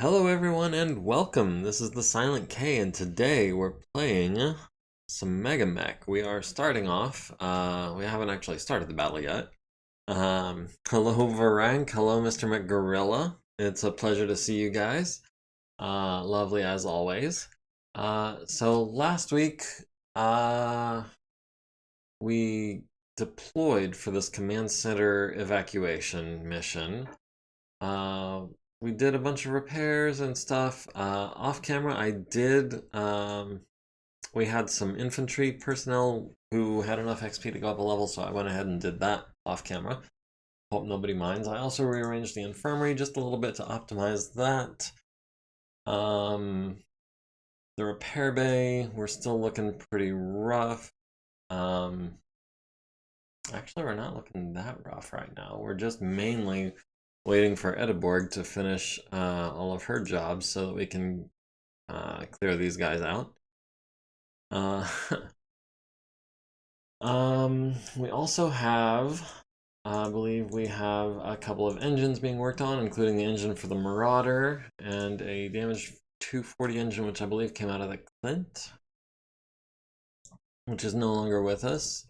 Hello everyone and welcome. This is the Silent K and today we're playing some MegaMek. We are starting off, we haven't actually started the battle yet. Hello Varank, hello Mr. McGorilla. It's a pleasure to see you guys. Lovely as always. So last week, we deployed for this command center evacuation mission. We did a bunch of repairs and stuff. Off camera, we had some infantry personnel who had enough XP to go up a level, so I went ahead and did that off camera. Hope nobody minds. I also rearranged the infirmary just a little bit to optimize that. The repair bay, we're still looking pretty rough. Actually, we're not looking that rough right now. We're just mainly waiting for Edinburgh to finish all of her jobs so that we can clear these guys out. We also have, I believe we have a couple of engines being worked on, including the engine for the Marauder and a damaged 240 engine, which I believe came out of the Clint, which is no longer with us.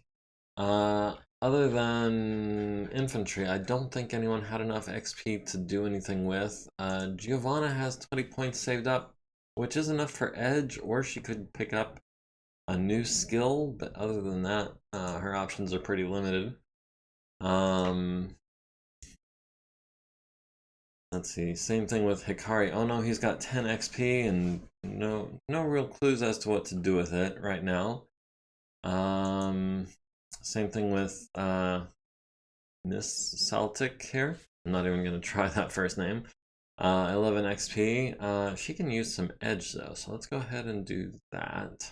Other than infantry, I don't think anyone had enough XP to do anything with. Giovanna has 20 points saved up, which is enough for Edge, or she could pick up a new skill, but other than that, her options are pretty limited. Let's see, same thing with Hikari. Oh no, he's got 10 XP and no real clues as to what to do with it right now. Same thing with Miss Celtic here. I'm not even going to try that first name. 11 XP. She can use some edge though, so let's go ahead and do that.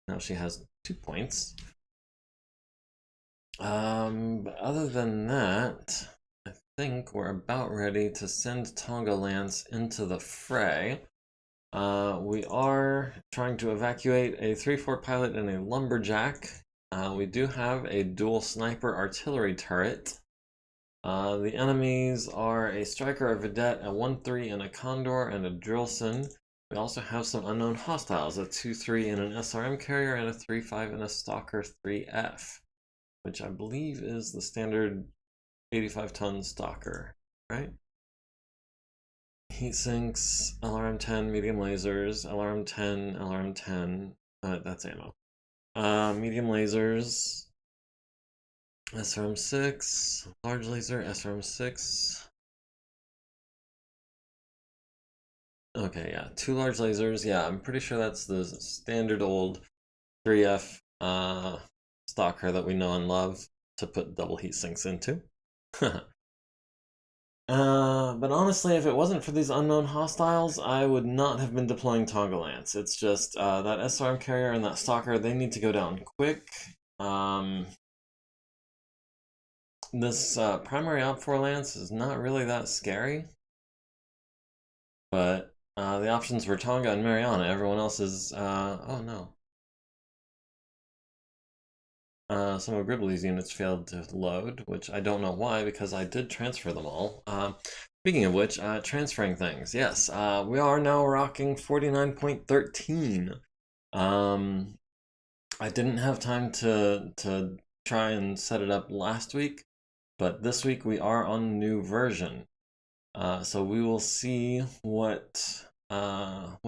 Now she has 2 points. But other than that, I think we're about ready to send Tonga Lance into the fray. We are trying to evacuate a 3-4 pilot and a lumberjack. We do have a dual sniper artillery turret. The enemies are a striker, a vedette, a 1-3, and a condor, and a drillson. We also have some unknown hostiles, a 2-3 and an SRM carrier, and a 3-5 and a stalker 3F, which I believe is the standard 85-ton stalker, right? Heat sinks, LRM-10, medium lasers, LRM-10, LRM-10, that's ammo. Medium lasers, SRM-6, large laser, SRM-6. Okay, yeah, 2 large lasers. Yeah, I'm pretty sure that's the standard old 3F stalker that we know and love to put double heat sinks into. But honestly, if it wasn't for these unknown hostiles, I would not have been deploying Tonga Lance. It's just that SRM carrier and that stalker, they need to go down quick. This primary op4 Lance is not really that scary, but the options were Tonga and Mariana. Everyone else is, oh no. Some of Gribbly's units failed to load, which I don't know why, because I did transfer them all. Speaking of which, transferring things. Yes, we are now rocking 49.13. I didn't have time to try and set it up last week, but this week we are on the new version. So we will see what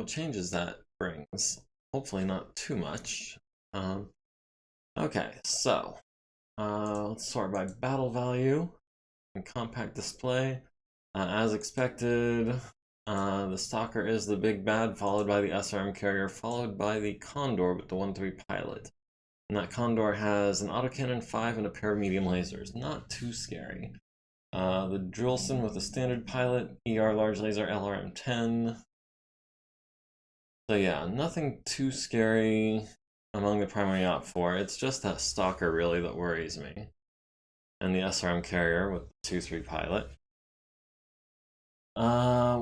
changes that brings. Hopefully not too much. Okay, so let's sort by battle value and compact display. As expected, the stalker is the big bad, followed by the SRM carrier, followed by the condor with the 1-3 pilot. And that condor has an autocannon 5 and a pair of medium lasers. Not too scary. The drillson with a standard pilot, ER large laser, LRM-10. So yeah, nothing too scary among the primary op4. It's just that stalker really that worries me. And the SRM carrier with the 2-3 pilot.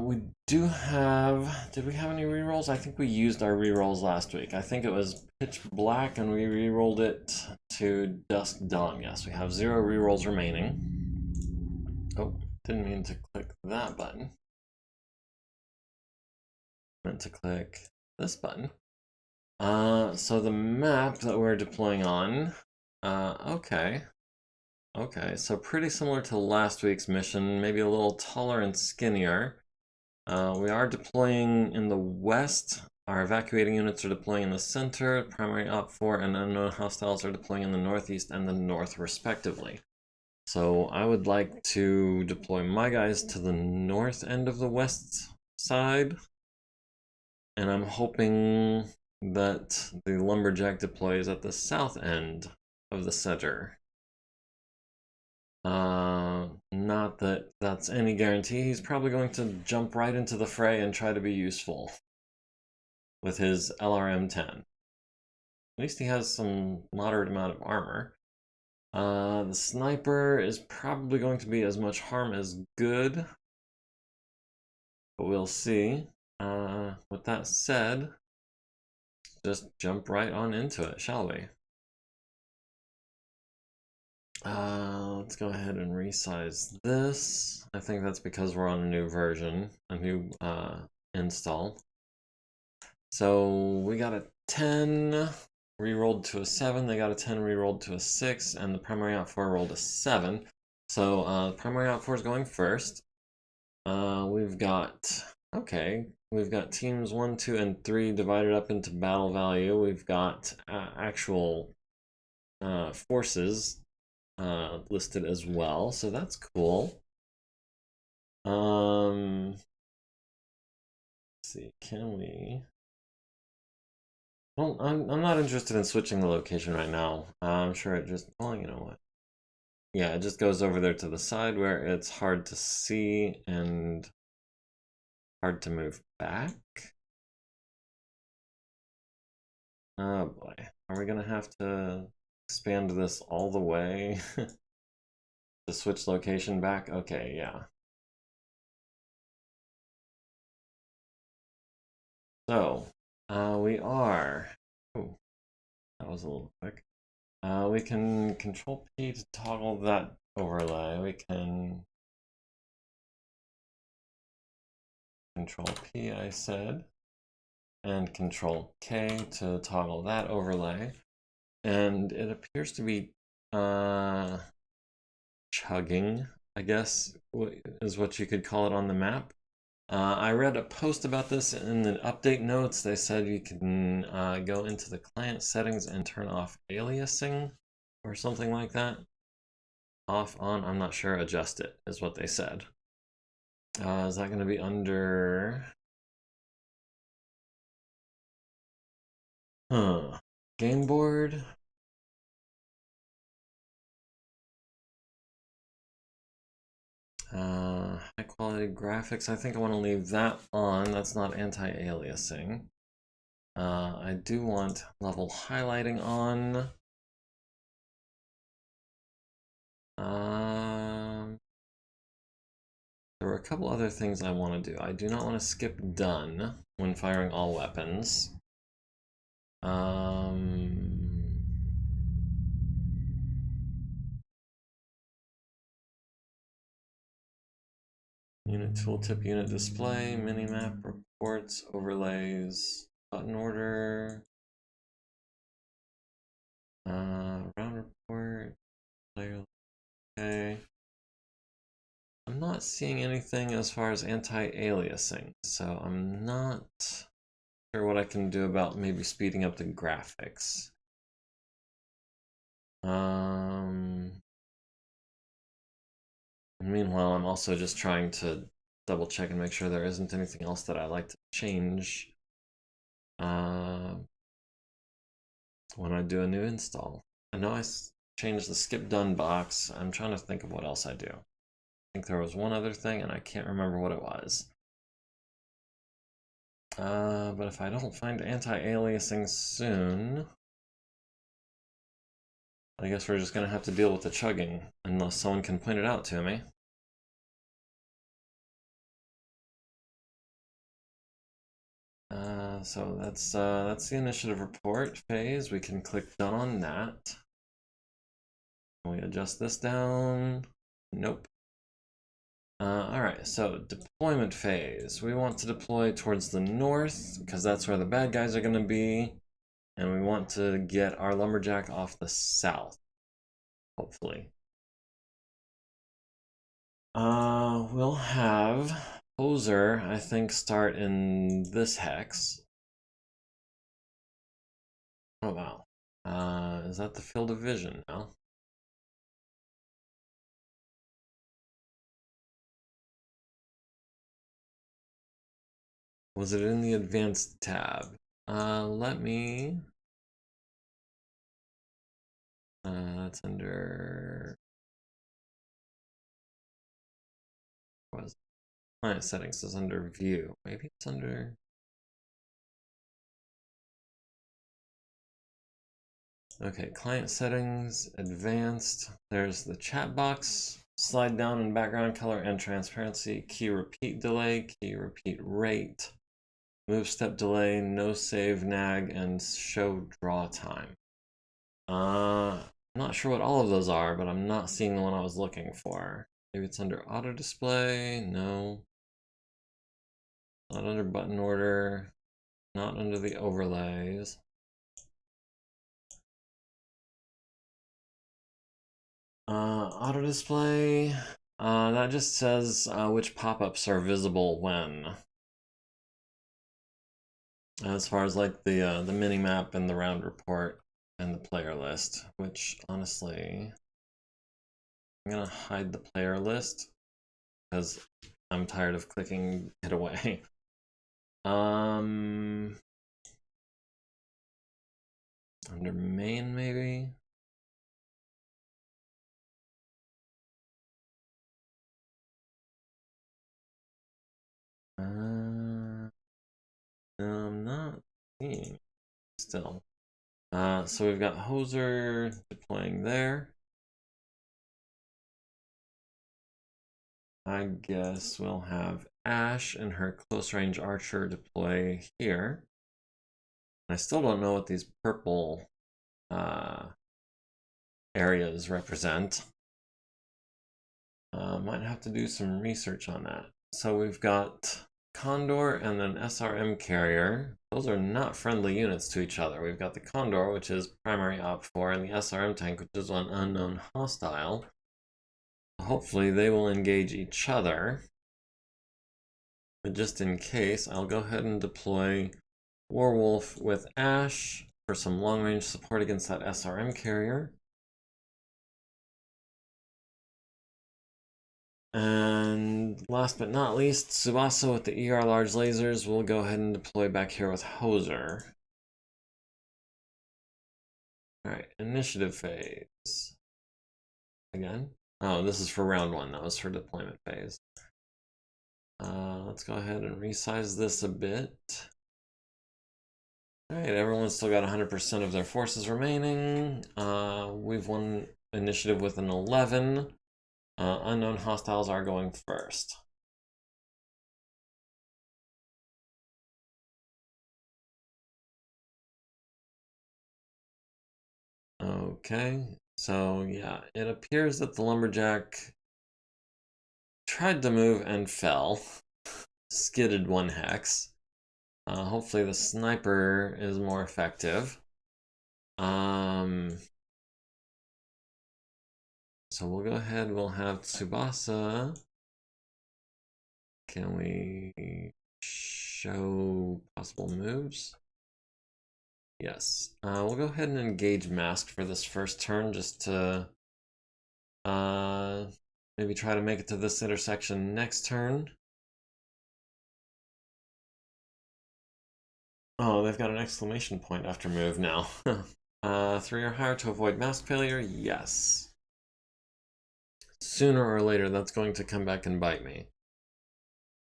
We do have, did we have any rerolls? I think we used our rerolls last week. I think it was Pitch Black and we rerolled it to Dusk Dawn. Yes, we have 0 rerolls remaining. Oh, Didn't mean to click that button. Meant to click this button. So the map that we're deploying on, okay, so pretty similar to last week's mission, maybe a little taller and skinnier. We are deploying in the west. Our evacuating units are deploying in the center. Primary Op 4 and unknown hostiles are deploying in the northeast and the north, respectively. So I would like to deploy my guys to the north end of the west side. And I'm hoping that the lumberjack deploys at the south end of the center. Not that that's any guarantee. He's probably going to jump right into the fray and try to be useful with his LRM-10. At least he has some moderate amount of armor. The sniper is probably going to be as much harm as good, but we'll see. With that said, just jump right on into it, shall we? Let's go ahead and resize this. I think that's because we're on a new version, a new install. So we got a 10 rerolled to a 7, they got a 10 rerolled to a 6, and the primary Op 4 rolled a 7. So primary Op 4 is going first. We've got teams 1, 2, and 3 divided up into battle value. We've got actual forces listed as well, so that's cool. Let's see, can we? Well, I'm not interested in switching the location right now. I'm sure it just, well, you know what? Yeah, it just goes over there to the side where it's hard to see and hard to move back. Oh boy, are we gonna have to expand this all the way to switch location back? Okay, yeah. So, we are, oh, that was a little quick. We can Control P to toggle that overlay. We can Control P, I said, and Control K to toggle that overlay. And it appears to be chugging, I guess, is what you could call it on the map. I read a post about this in the update notes. They said you can go into the client settings and turn off aliasing or something like that. Off, on, I'm not sure, adjust it is what they said. Is that going to be under... Game board? High quality graphics, I think I want to leave that on. That's not anti-aliasing. I do want level highlighting on. There were a couple other things I want to do. I do not want to skip done when firing all weapons. Unit tooltip, unit display, minimap, reports, overlays, button order, round report, player, okay. I'm not seeing anything as far as anti-aliasing, so I'm not sure what I can do about maybe speeding up the graphics. Meanwhile, I'm also just trying to double check and make sure there isn't anything else that I like to change when I do a new install. I know I changed the skip done box. I'm trying to think of what else I do. I think there was one other thing and I can't remember what it was. But if I don't find anti-aliasing soon, I guess we're just gonna have to deal with the chugging unless someone can point it out to me. So that's the initiative report phase. We can click done on that. Can we adjust this down? Nope. Alright, so deployment phase. We want to deploy towards the north, because that's where the bad guys are going to be. And we want to get our lumberjack off the south, hopefully. We'll have Hoser, I think, start in this hex. Oh, wow. Is that the field of vision now? Was it in the advanced tab? Let me... That's under... What was it? Client settings is under view. Maybe it's under... Okay, client settings, advanced. There's the chat box. Slide down in background color and transparency. Key repeat delay, key repeat rate. Move step delay, no save nag, and show draw time. I'm not sure what all of those are, but I'm not seeing the one I was looking for. Maybe it's under auto display. No. Not under button order. Not under the overlays. Auto display. That just says which pop-ups are visible when. As far as like the mini map and the round report and the player list, which honestly, I'm gonna hide the player list because I'm tired of clicking it away. Under main maybe. No, I'm not seeing still. So we've got Hoser deploying there. I guess we'll have Ash and her close range archer deploy here. I still don't know what these purple areas represent. Might have to do some research on that. So we've got Condor and then SRM carrier. Those are not friendly units to each other. We've got the Condor, which is primary op4, and the SRM tank, which is an unknown hostile. Hopefully they will engage each other. But just in case, I'll go ahead and deploy Warwolf with Ash for some long-range support against that SRM carrier. And last but not least, Tsubasa with the ER large lasers will go ahead and deploy back here with Hoser. Alright, initiative phase. Again? Oh, this is for round one. That was for deployment phase. Let's go ahead and resize this a bit. Alright, everyone's still got 100% of their forces remaining. We've won initiative with an 11. Unknown hostiles are going first. Okay, so yeah, it appears that the lumberjack tried to move and fell. Skidded one hex. Hopefully the sniper is more effective. So we'll go ahead, we'll have Tsubasa. Can we show possible moves? Yes. We'll go ahead and engage Mask for this first turn just to maybe try to make it to this intersection next turn. Oh, they've got an exclamation point after move now. 3 or higher to avoid mask failure? Yes. Sooner or later, that's going to come back and bite me.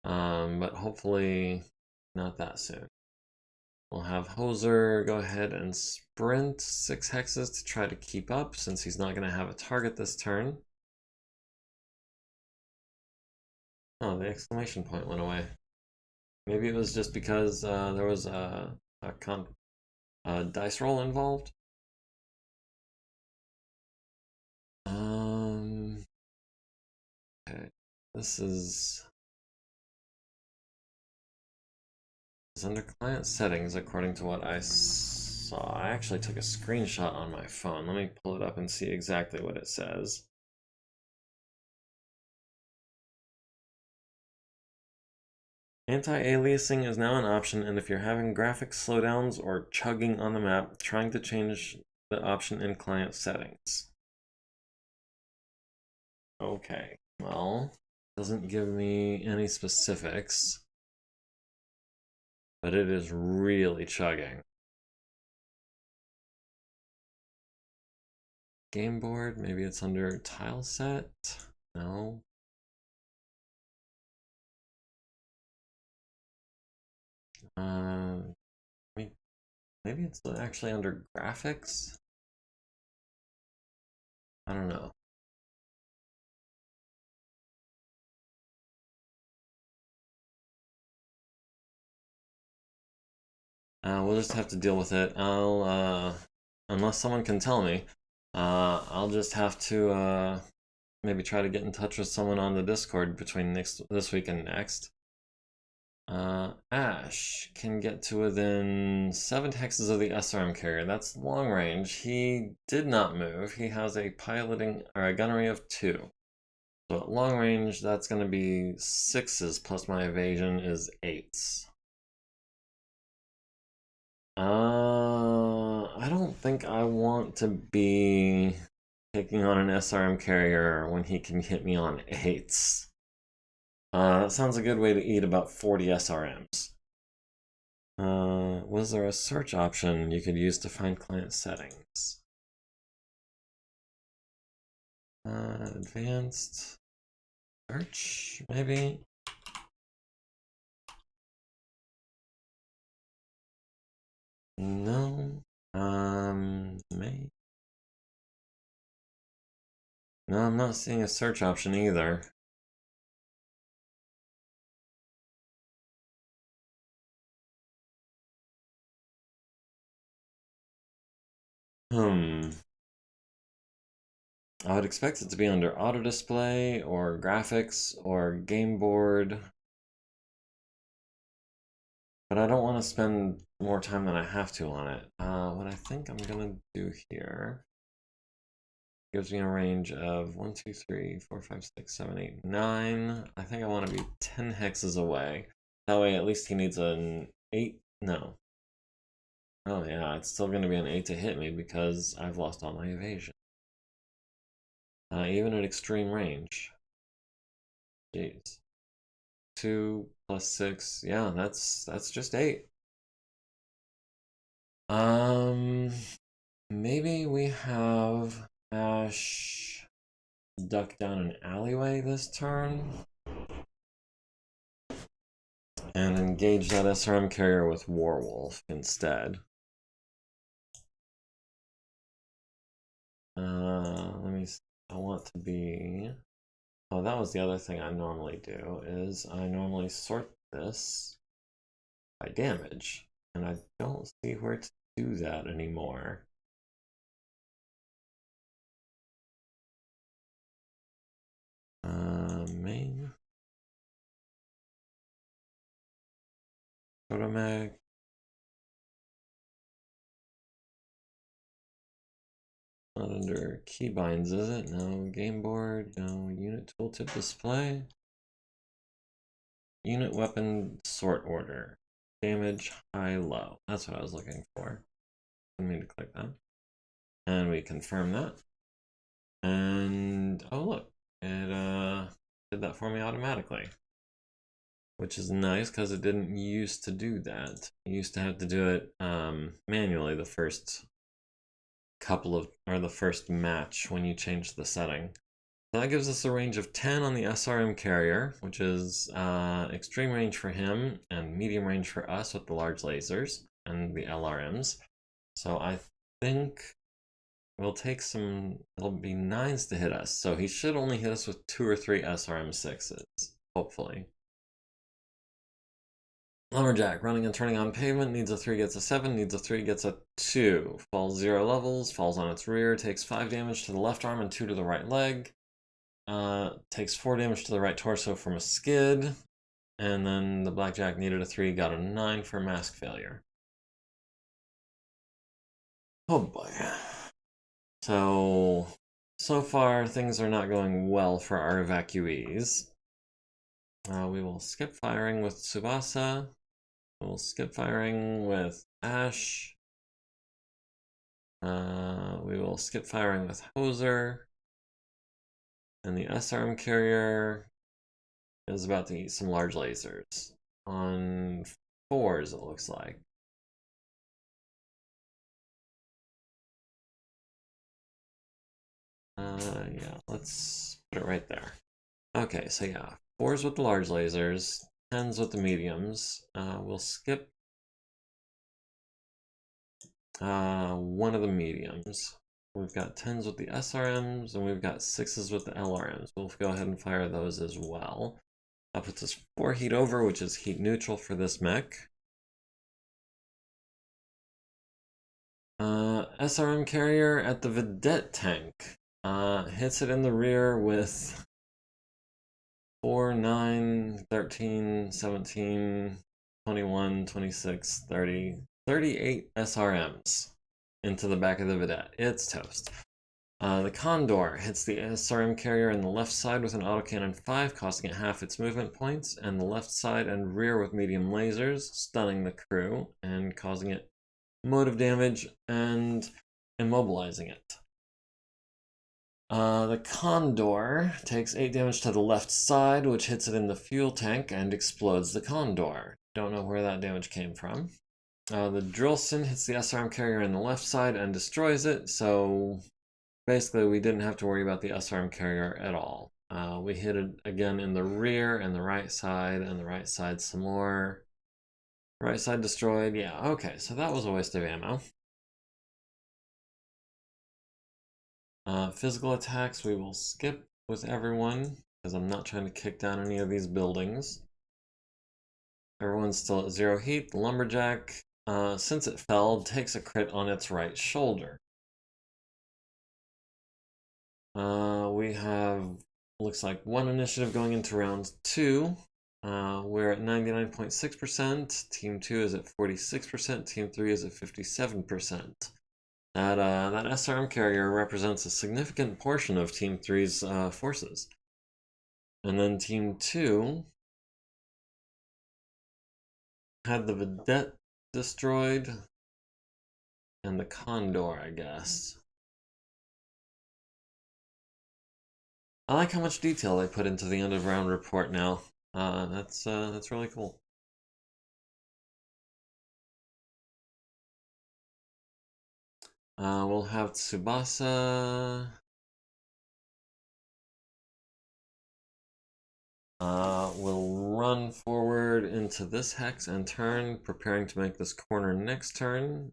But hopefully not that soon. We'll have Hoser go ahead and sprint 6 hexes to try to keep up since he's not going to have a target this turn. Oh, the exclamation point went away. Maybe it was just because there was a dice roll involved. Okay. This is under client settings according to what I saw. I actually took a screenshot on my phone. Let me pull it up and see exactly what it says. Anti-aliasing is now an option, and if you're having graphic slowdowns or chugging on the map, trying to change the option in client settings. Okay, well, doesn't give me any specifics, but it is really chugging. Game board, maybe it's under tile set? No. Maybe it's actually under graphics? I don't know. We'll just have to deal with it. Unless someone can tell me, I'll just have to, maybe try to get in touch with someone on the Discord between this week and next. Ash can get to within 7 hexes of the SRM carrier. That's long range. He did not move. He has a piloting or a gunnery of 2. So at long range, that's going to be 6s plus my evasion is 8s. I don't think I want to be taking on an SRM carrier when he can hit me on 8s. That sounds a good way to eat about 40 SRMs. Was there a search option you could use to find client settings? Advanced search, maybe? No. May. No, I'm not seeing a search option either. I would expect it to be under auto display or graphics or game board. But I don't want to spend more time than I have to on it. What I think I'm gonna do here gives me a range of 1, 2, 3, 4, 5, 6, 7, 8, 9. I think I want to be 10 hexes away. That way at least he needs an 8. No. Oh yeah, it's still gonna be an 8 to hit me because I've lost all my evasion. Even at extreme range. Jeez. 2 plus 6, yeah, that's just 8. Maybe we have Ash duck down an alleyway this turn and engage that SRM carrier with Warwolf instead. Let me see. I want to be... Oh, that was the other thing I normally do, is I normally sort this by damage, and I don't see where to do that anymore. Main. MegaMek. Not under keybinds, is it? No. Game board, no. Unit tooltip display. Unit weapon sort order. Damage high low. That's what I was looking for. I need to click that. And we confirm that. And oh look, it did that for me automatically. Which is nice because it didn't used to do that. You used to have to do it manually the first couple of, or the first match when you changed the setting. So that gives us a range of 10 on the SRM carrier, which is extreme range for him and medium range for us with the large lasers and the LRMs. So I think we'll take some, it'll be 9s to hit us. So he should only hit us with 2 or 3 SRM 6s, hopefully. Lumberjack, running and turning on pavement, needs a 3, gets a 7, needs a 3, gets a 2. Falls 0 levels, falls on its rear, takes 5 damage to the left arm and 2 to the right leg. takes 4 damage to the right torso from a skid. And then the Blackjack needed a 3, got a 9 for mask failure. Oh boy. So far things are not going well for our evacuees. We will skip firing with Tsubasa. We'll skip firing with Ash. We will skip firing with Hoser. And the SRM carrier is about to eat some large lasers. On 4s, it looks like. Yeah, let's put it right there. Okay, so yeah, 4s with the large lasers, 10s with the mediums. We'll skip one of the mediums. We've got 10s with the SRMs, and we've got 6s with the LRMs. We'll go ahead and fire those as well. That puts us 4 heat over, which is heat neutral for this mech. SRM carrier at the Vedette tank. Hits it in the rear with 4, 9, 13, 17, 21, 26, 30, 38 SRMs into the back of the Vedette. It's toast. The Condor hits the SRM carrier in the left side with an autocannon 5, costing it half its movement points, and the left side and rear with medium lasers, stunning the crew and causing it motive damage and immobilizing it. The Condor takes 8 damage to the left side, which hits it in the fuel tank and explodes the Condor. Don't know where that damage came from. The Drillson hits the SRM carrier in the left side and destroys it, so basically we didn't have to worry about the SRM carrier at all. We hit it again in the rear and the right side, and the right side some more. Right side destroyed, yeah, okay, so that was a waste of ammo. Physical attacks we will skip with everyone, because I'm not trying to kick down any of these buildings. Everyone's still at 0 heat. The Lumberjack, since it fell, takes a crit on its right shoulder. We have, looks like 1 initiative going into round 2. We're at 99.6%. Team 2 is at 46%. Team 3 is at 57%. That SRM carrier represents a significant portion of Team 3's forces. And then Team 2 had the Vedette destroyed and the Condor, I guess. I like how much detail they put into the end of round report now. That's really cool. We'll have Tsubasa. We'll run forward into this hex and turn, preparing to make this corner next turn.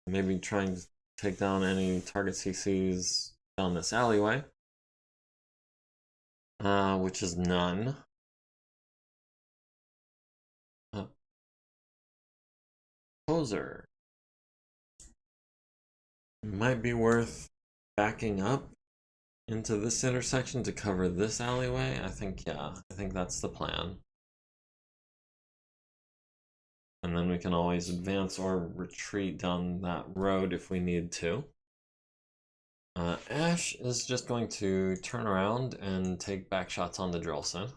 Maybe trying to take down any target CCs down this alleyway. Which is none. Poser. Might be worth backing up into this intersection to cover this alleyway. I think that's the plan. And then we can always advance or retreat down that road if we need to. Ash is just going to turn around and take back shots on the Drillson.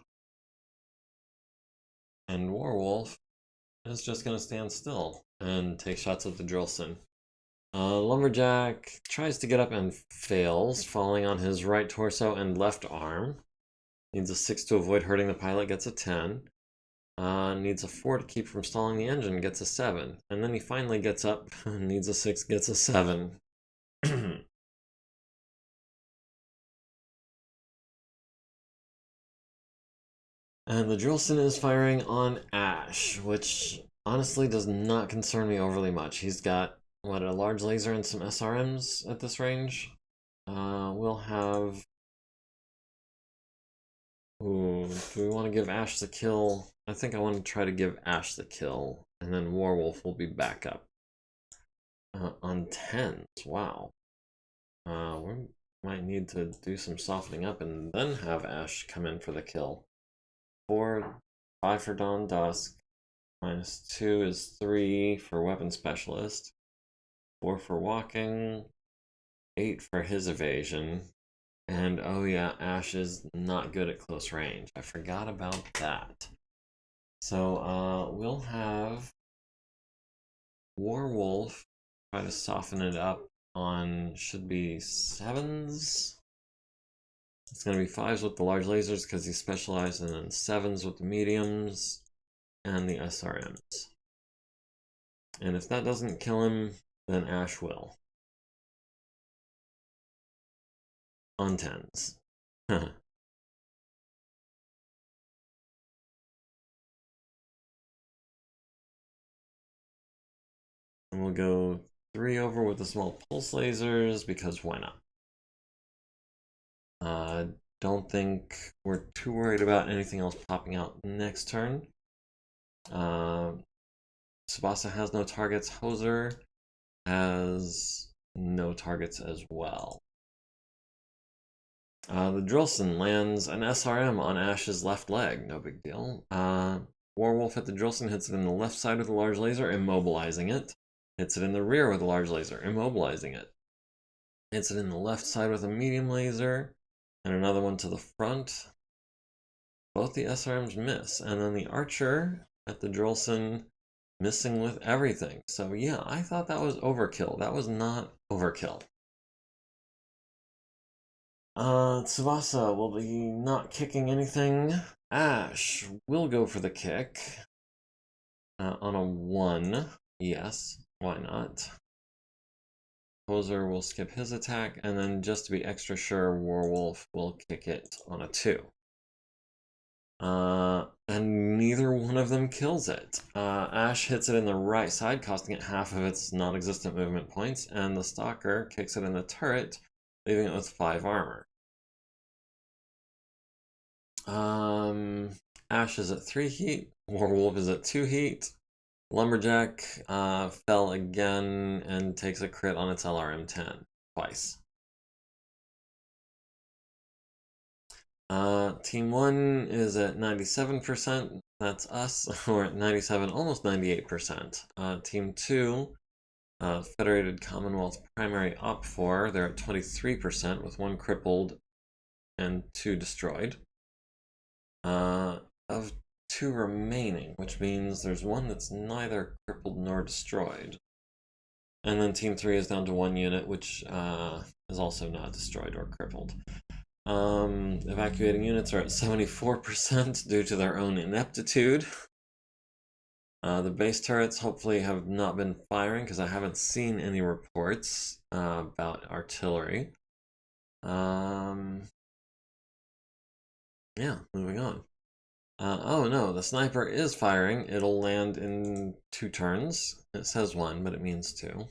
And Warwolf is just going to stand still and take shots at the Drillson. Lumberjack tries to get up and fails, falling on his right torso and left arm. Needs a 6 to avoid hurting the pilot, gets a 10. Needs a 4 to keep from stalling the engine, gets a 7. And then he finally gets up, needs a 6, gets a 7. And the Drillson is firing on Ash, which honestly does not concern me overly much. He's got, what, a large laser and some SRMs at this range? We'll have... Ooh, do we want to give Ash the kill? I think I want to try to give Ash the kill, and then Warwolf will be back up. On 10s, wow. Might need to do some softening up and then have Ash come in for the kill. 5 for Dawn Dusk. -2 is 3 for Weapon Specialist. 4 for Walking. 8 for his evasion. And oh yeah, Ash is not good at close range. I forgot about that. So we'll have Warwolf try to soften it up on, should be 7s. It's going to be 5s with the large lasers because he's specialized, and then 7s with the mediums and the SRMs. And if that doesn't kill him, then Ash will. On 10s. And we'll go 3 over with the small pulse lasers because why not? Don't think we're too worried about anything else popping out next turn. Tsubasa has no targets. Hoser has no targets as well. The Drillson lands an SRM on Ash's left leg. No big deal. Warwolf at the Drillson hits it in the left side with a large laser, immobilizing it. Hits it in the rear with a large laser, immobilizing it. Hits it in the left side with a medium laser, and another one to the front. Both the SRMs miss, and then the Archer at the Drillson missing with everything. So yeah, I thought that was overkill. That was not overkill. Tsubasa will be not kicking anything. Ash will go for the kick. On a 1. Yes, why not? Hoser will skip his attack, and then just to be extra sure, Warwolf will kick it on a 2. And neither one of them kills it. Ash hits it in the right side, costing it half of its non-existent movement points, and the Stalker kicks it in the turret, leaving it with 5 armor. Ash is at 3 heat, Warwolf is at 2 heat. Lumberjack fell again and takes a crit on its LRM-10 twice. Team 1 is at 97%, that's us. We're at 97, almost 98%. Team 2, Federated Commonwealth Primary Op 4, they're at 23% with 1 crippled and 2 destroyed. Of 2 remaining, which means there's 1 that's neither crippled nor destroyed. And then Team 3 is down to 1 unit, which is also not destroyed or crippled. Evacuating units are at 74% due to their own ineptitude. The base turrets hopefully have not been firing because I haven't seen any reports about artillery. Yeah, moving on. Oh no, the sniper is firing. It'll land in 2 turns. It says 1, but it means 2.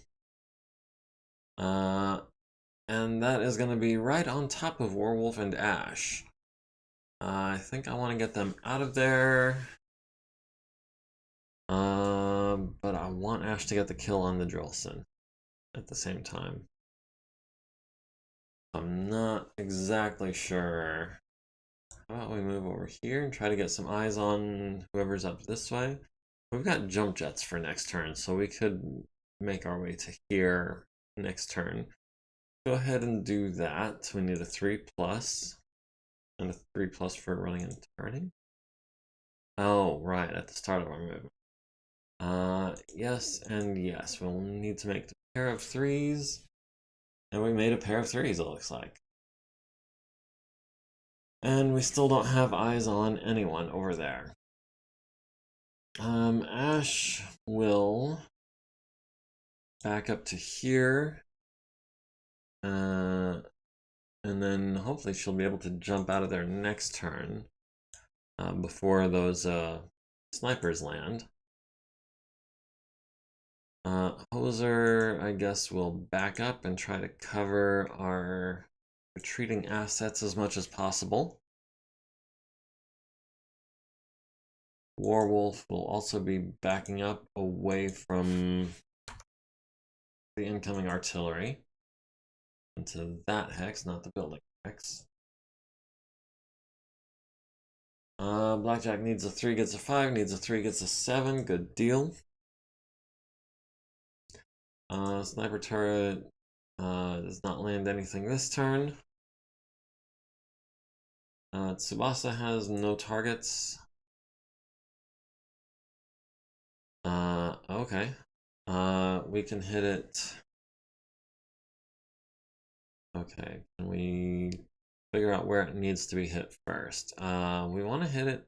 And that is going to be right on top of Warwolf and Ash. I think I want to get them out of there. But I want Ash to get the kill on the Drillson at the same time. I'm not exactly sure. How about we move over here and try to get some eyes on whoever's up this way? We've got jump jets for next turn, so we could make our way to here next turn. Go ahead and do that. We need a 3+ and a 3+ for running and turning. Oh, right, at the start of our movement. Yes and yes. We'll need to make a pair of 3s. And we made a pair of 3s, it looks like. And we still don't have eyes on anyone over there. Ash will back up to here. And then hopefully she'll be able to jump out of there next turn before those snipers land. Hoser, I guess, will back up and try to cover our retreating assets as much as possible. Warwolf will also be backing up away from the incoming artillery. into that hex, not the building hex. Blackjack needs a 3, gets a 5, needs a 3, gets a 7. Good deal. Sniper turret does not land anything this turn. Tsubasa has no targets. Okay. We can hit it. Okay, can we figure out where it needs to be hit first? We want to hit it.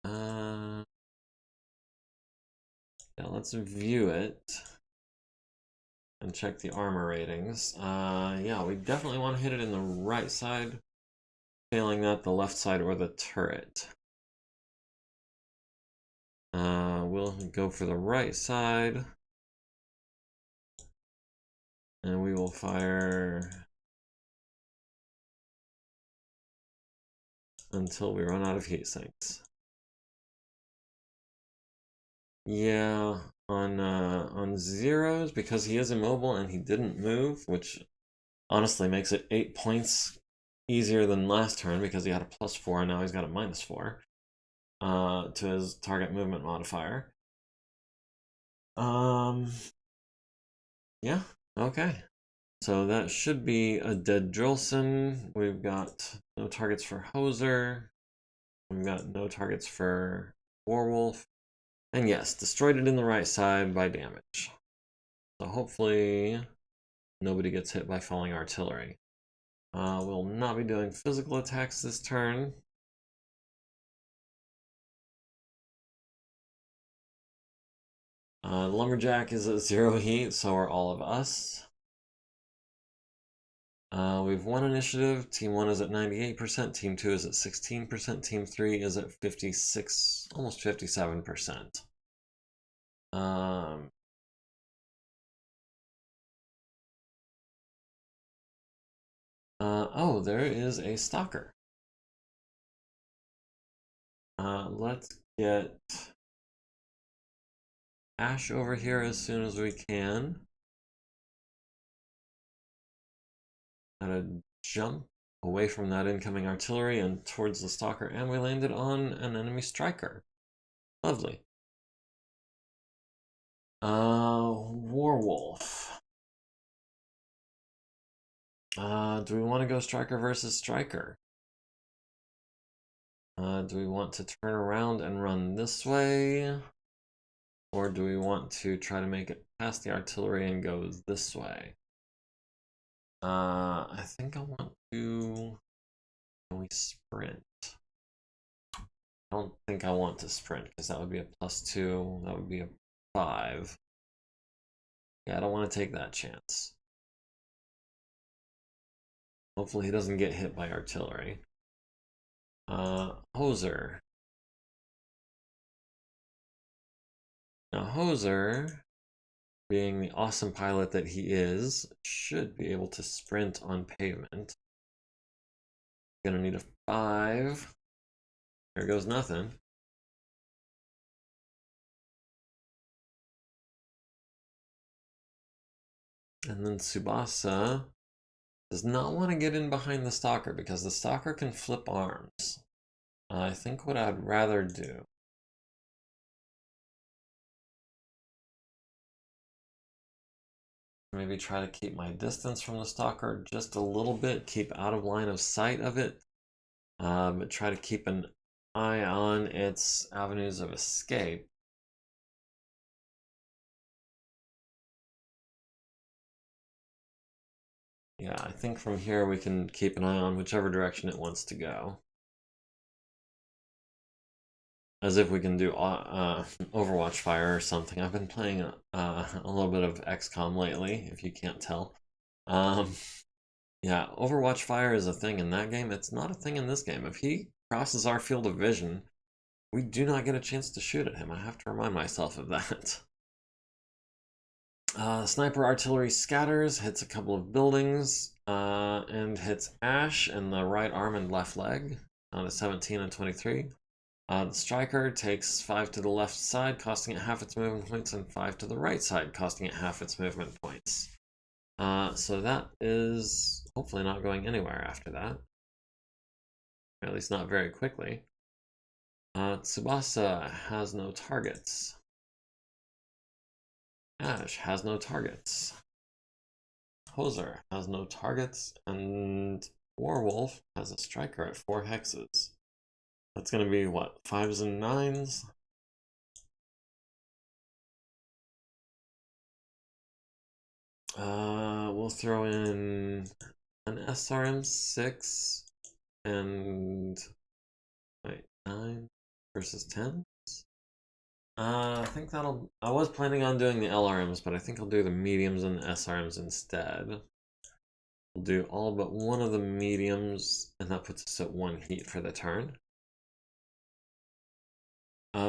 Yeah, let's view it and check the armor ratings. Yeah, we definitely want to hit it in the right side. Failing that, the left side or the turret. We'll go for the right side. And we will fire until we run out of heat sinks. Yeah, on zeros, because he is immobile and he didn't move, which honestly makes it 8 points easier than last turn because he had a +4 and now he's got a -4 to his target movement modifier. Yeah, okay. So that should be a dead Drillson. We've got no targets for Hoser. We've got no targets for Warwolf. And yes, destroyed it in the right side by damage. So hopefully nobody gets hit by falling artillery. We'll not be doing physical attacks this turn. Lumberjack is at 0 heat, so are all of us. We've won initiative. Team 1 is at 98%, Team 2 is at 16%, Team 3 is at 56, almost 57%. Oh, there is a stalker. Let's get Ash over here as soon as we can. Gotta jump away from that incoming artillery and towards the stalker, and we landed on an enemy striker. Lovely. Warwolf. Do we want to go striker versus striker? Do we want to turn around and run this way? Or do we want to try to make it past the artillery and go this way? I think I want to... Can we sprint? I don't think I want to sprint because that would be a +2. That would be a 5. Yeah, I don't want to take that chance. Hopefully he doesn't get hit by artillery. Hoser. Now Hoser, being the awesome pilot that he is, should be able to sprint on pavement. Gonna need a 5. There goes nothing. And then Tsubasa does not want to get in behind the stalker because the stalker can flip arms. I think what I'd rather do maybe try to keep my distance from the stalker just a little bit, keep out of line of sight of it, but try to keep an eye on its avenues of escape. Yeah, I think from here we can keep an eye on whichever direction it wants to go. As if we can do Overwatch Fire or something. I've been playing a little bit of XCOM lately, if you can't tell. Yeah, Overwatch Fire is a thing in that game. It's not a thing in this game. If he crosses our field of vision, we do not get a chance to shoot at him. I have to remind myself of that. Sniper artillery scatters, hits a couple of buildings, and hits Ash in the right arm and left leg on a 17 and 23. The striker takes 5 to the left side, costing it half its movement points, and 5 to the right side, costing it half its movement points. So that is hopefully not going anywhere after that. Or at least not very quickly. Tsubasa has no targets. Ash has no targets. Hoser has no targets, and Warwolf has a striker at 4 hexes. That's gonna be what, 5s and 9s? We'll throw in an SRM 6 and wait, 9 versus 10. I think that'll. I was planning on doing the LRMs, but I think I'll do the mediums and the SRMs instead. We'll do all but one of the mediums, and that puts us at 1 heat for the turn.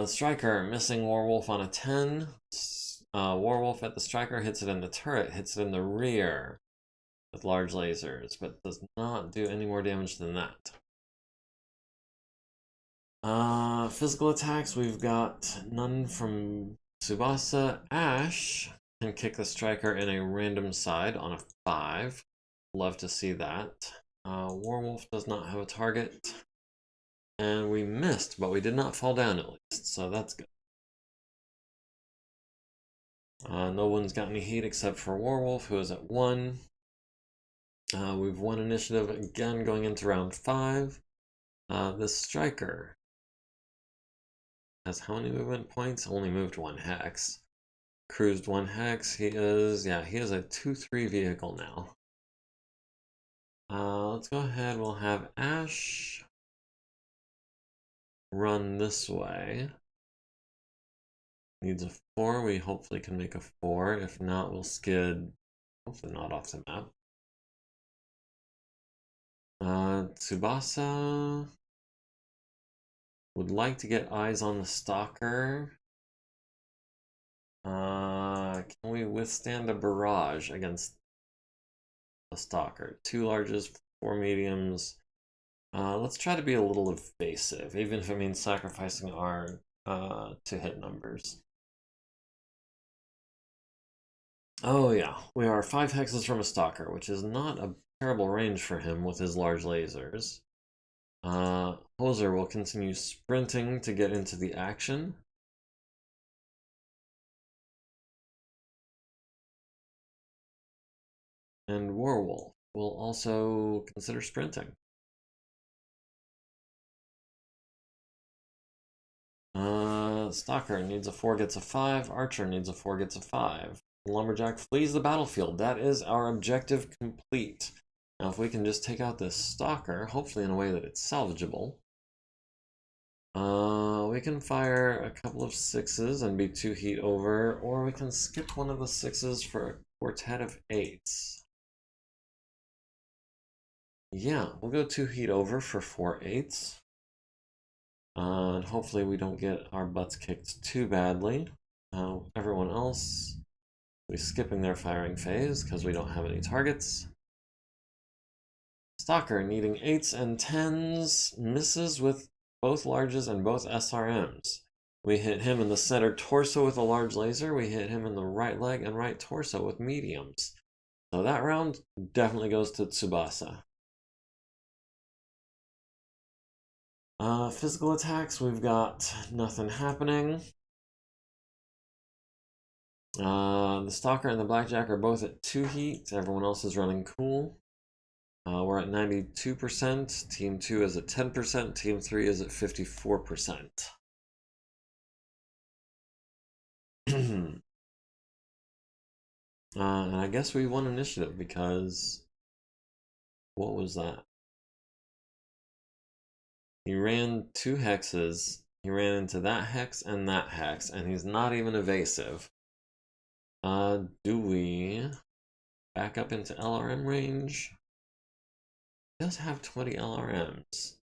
Striker, missing Warwolf on a 10. Warwolf at the striker, hits it in the turret, hits it in the rear with large lasers, but does not do any more damage than that. Physical attacks, we've got none from Tsubasa. Ash can kick the striker in a random side on a 5. Love to see that. Warwolf does not have a target. And we missed, but we did not fall down at least, so that's good. No one's got any heat except for Warwolf, who is at 1. We've won initiative again going into round 5. This striker has how many movement points? Only moved 1 hex. Cruised 1 hex. He is a 2-3 vehicle now. Let's go ahead. We'll have Ash run this way. Needs a 4. We hopefully can make a 4. If not, we'll skid. Hopefully not off the map. Tsubasa would like to get eyes on the stalker. Can we withstand a barrage against the stalker? 2 larges, 4 mediums. Let's try to be a little evasive, even if it means sacrificing our 2-hit numbers. Oh yeah, we are 5 hexes from a stalker, which is not a terrible range for him with his large lasers. Hoser will continue sprinting to get into the action. And Warwolf will also consider sprinting. Stalker needs a 4, gets a 5. Archer needs a 4, gets a 5. Lumberjack flees the battlefield. That is our objective complete. Now if we can just take out this stalker, hopefully in a way that it's salvageable. We can fire a couple of 6s and be 2 heat over, or we can skip one of the 6s for a quartet of 8s. Yeah, we'll go 2 heat over for 4 8s. And hopefully we don't get our butts kicked too badly. Everyone else, we're skipping their firing phase because we don't have any targets. Stalker needing 8s and 10s, misses with both larges and both SRMs. We hit him in the center torso with a large laser. We hit him in the right leg and right torso with mediums. So that round definitely goes to Tsubasa. Physical attacks, we've got nothing happening. The Stalker and the Blackjack are both at 2 heat. Everyone else is running cool. We're at 92%. Team 2 is at 10%. Team 3 is at 54%. And I guess we won initiative because... what was that? He ran 2 hexes. He ran into that hex, and he's not even evasive. Do we back up into LRM range? He does have 20 LRMs.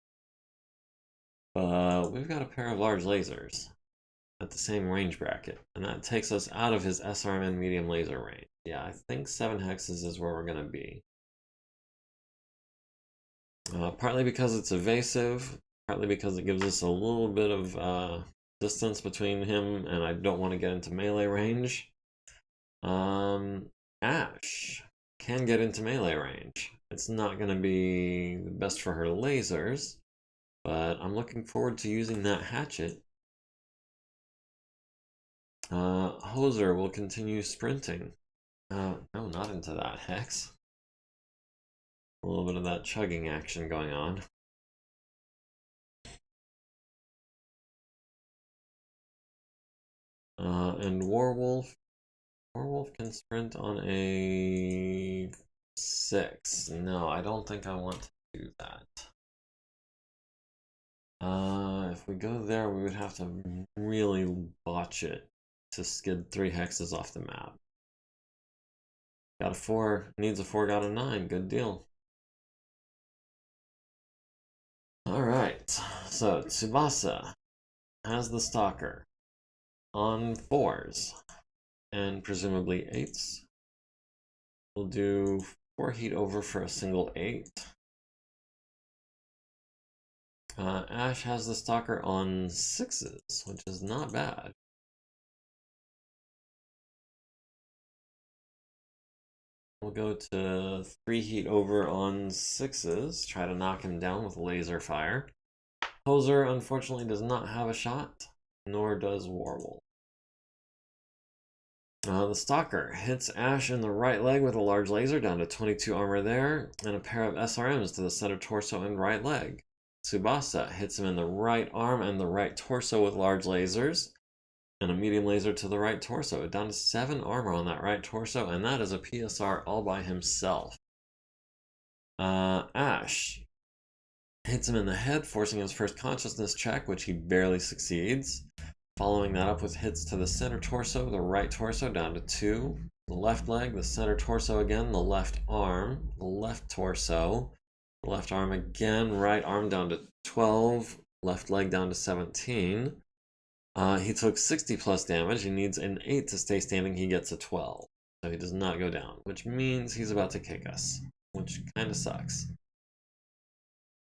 But we've got a pair of large lasers at the same range bracket, and that takes us out of his SRM and medium laser range. Yeah, I think 7 hexes is where we're going to be. Partly because it's evasive, partly because it gives us a little bit of distance between him, and I don't want to get into melee range. Ash can get into melee range. It's not going to be the best for her lasers, but I'm looking forward to using that hatchet. Hoser will continue sprinting. No, not into that hex. A little bit of that chugging action going on. And Warwolf can sprint on a 6. No, I don't think I want to do that. If we go there, we would have to really botch it to skid 3 hexes off the map. Got a 4, needs a 4, got a 9, good deal. Alright, so Tsubasa has the Stalker on 4s and presumably 8s. We'll do 4 heat over for a single 8. Ash has the Stalker on 6s, which is not bad. We'll go to 3 heat over on 6s, try to knock him down with laser fire. Hoser unfortunately does not have a shot, nor does Warwolf. The Stalker hits Ash in the right leg with a large laser, down to 22 armor there, and a pair of SRMs to the center torso and right leg. Tsubasa hits him in the right arm and the right torso with large lasers, and a medium laser to the right torso, down to 7 armor on that right torso, and that is a PSR all by himself. Ash hits him in the head, forcing his first consciousness check, which he barely succeeds. Following that up with hits to the center torso, the right torso, down to 2. The left leg, the center torso again, the left arm, the left torso, the left arm again, right arm down to 12, left leg down to 17. He took 60 plus damage. He needs an 8 to stay standing. He gets a 12. So he does not go down, which means he's about to kick us, which kind of sucks.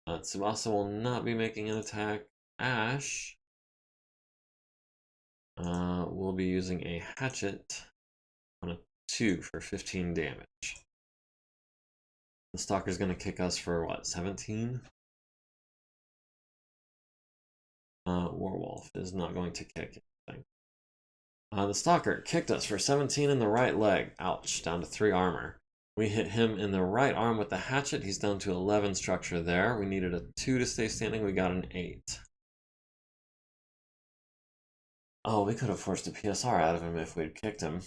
Tsubasa will not be making an attack. Ash will be using a hatchet on a 2 for 15 damage. The Stalker's going to kick us for what, 17? Warwolf is not going to kick anything. The Stalker kicked us for 17 in the right leg. Ouch, down to 3 armor. We hit him in the right arm with the hatchet. He's down to 11 structure there. We needed a 2 to stay standing. We got an 8. Oh, we could have forced a PSR out of him if we'd kicked him.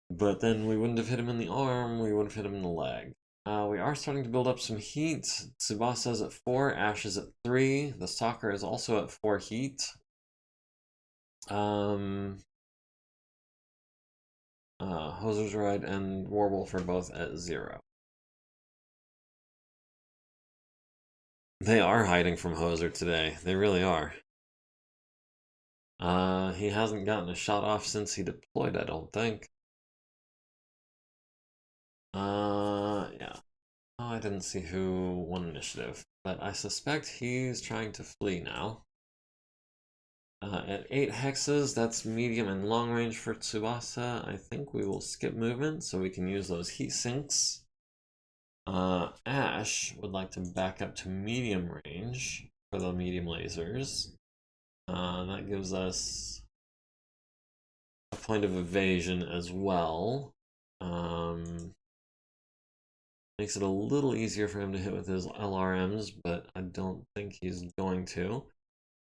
But then we wouldn't have hit him in the arm. We would have hit him in the leg. We are starting to build up some heat. Tsubasa's at 4, Ash is at 3. The Stalker is also at 4 heat. Hoser's Ride and Warwolf are both at 0. They are hiding from Hoser today. They really are. He hasn't gotten a shot off since he deployed, I don't think. Yeah. Oh, I didn't see who won initiative, but I suspect he's trying to flee now. At 8 hexes, that's medium and long range for Tsubasa. I think we will skip movement so we can use those heat sinks. Ash would like to back up to medium range for the medium lasers. That gives us a point of evasion as well. Makes it a little easier for him to hit with his LRMs, but I don't think he's going to.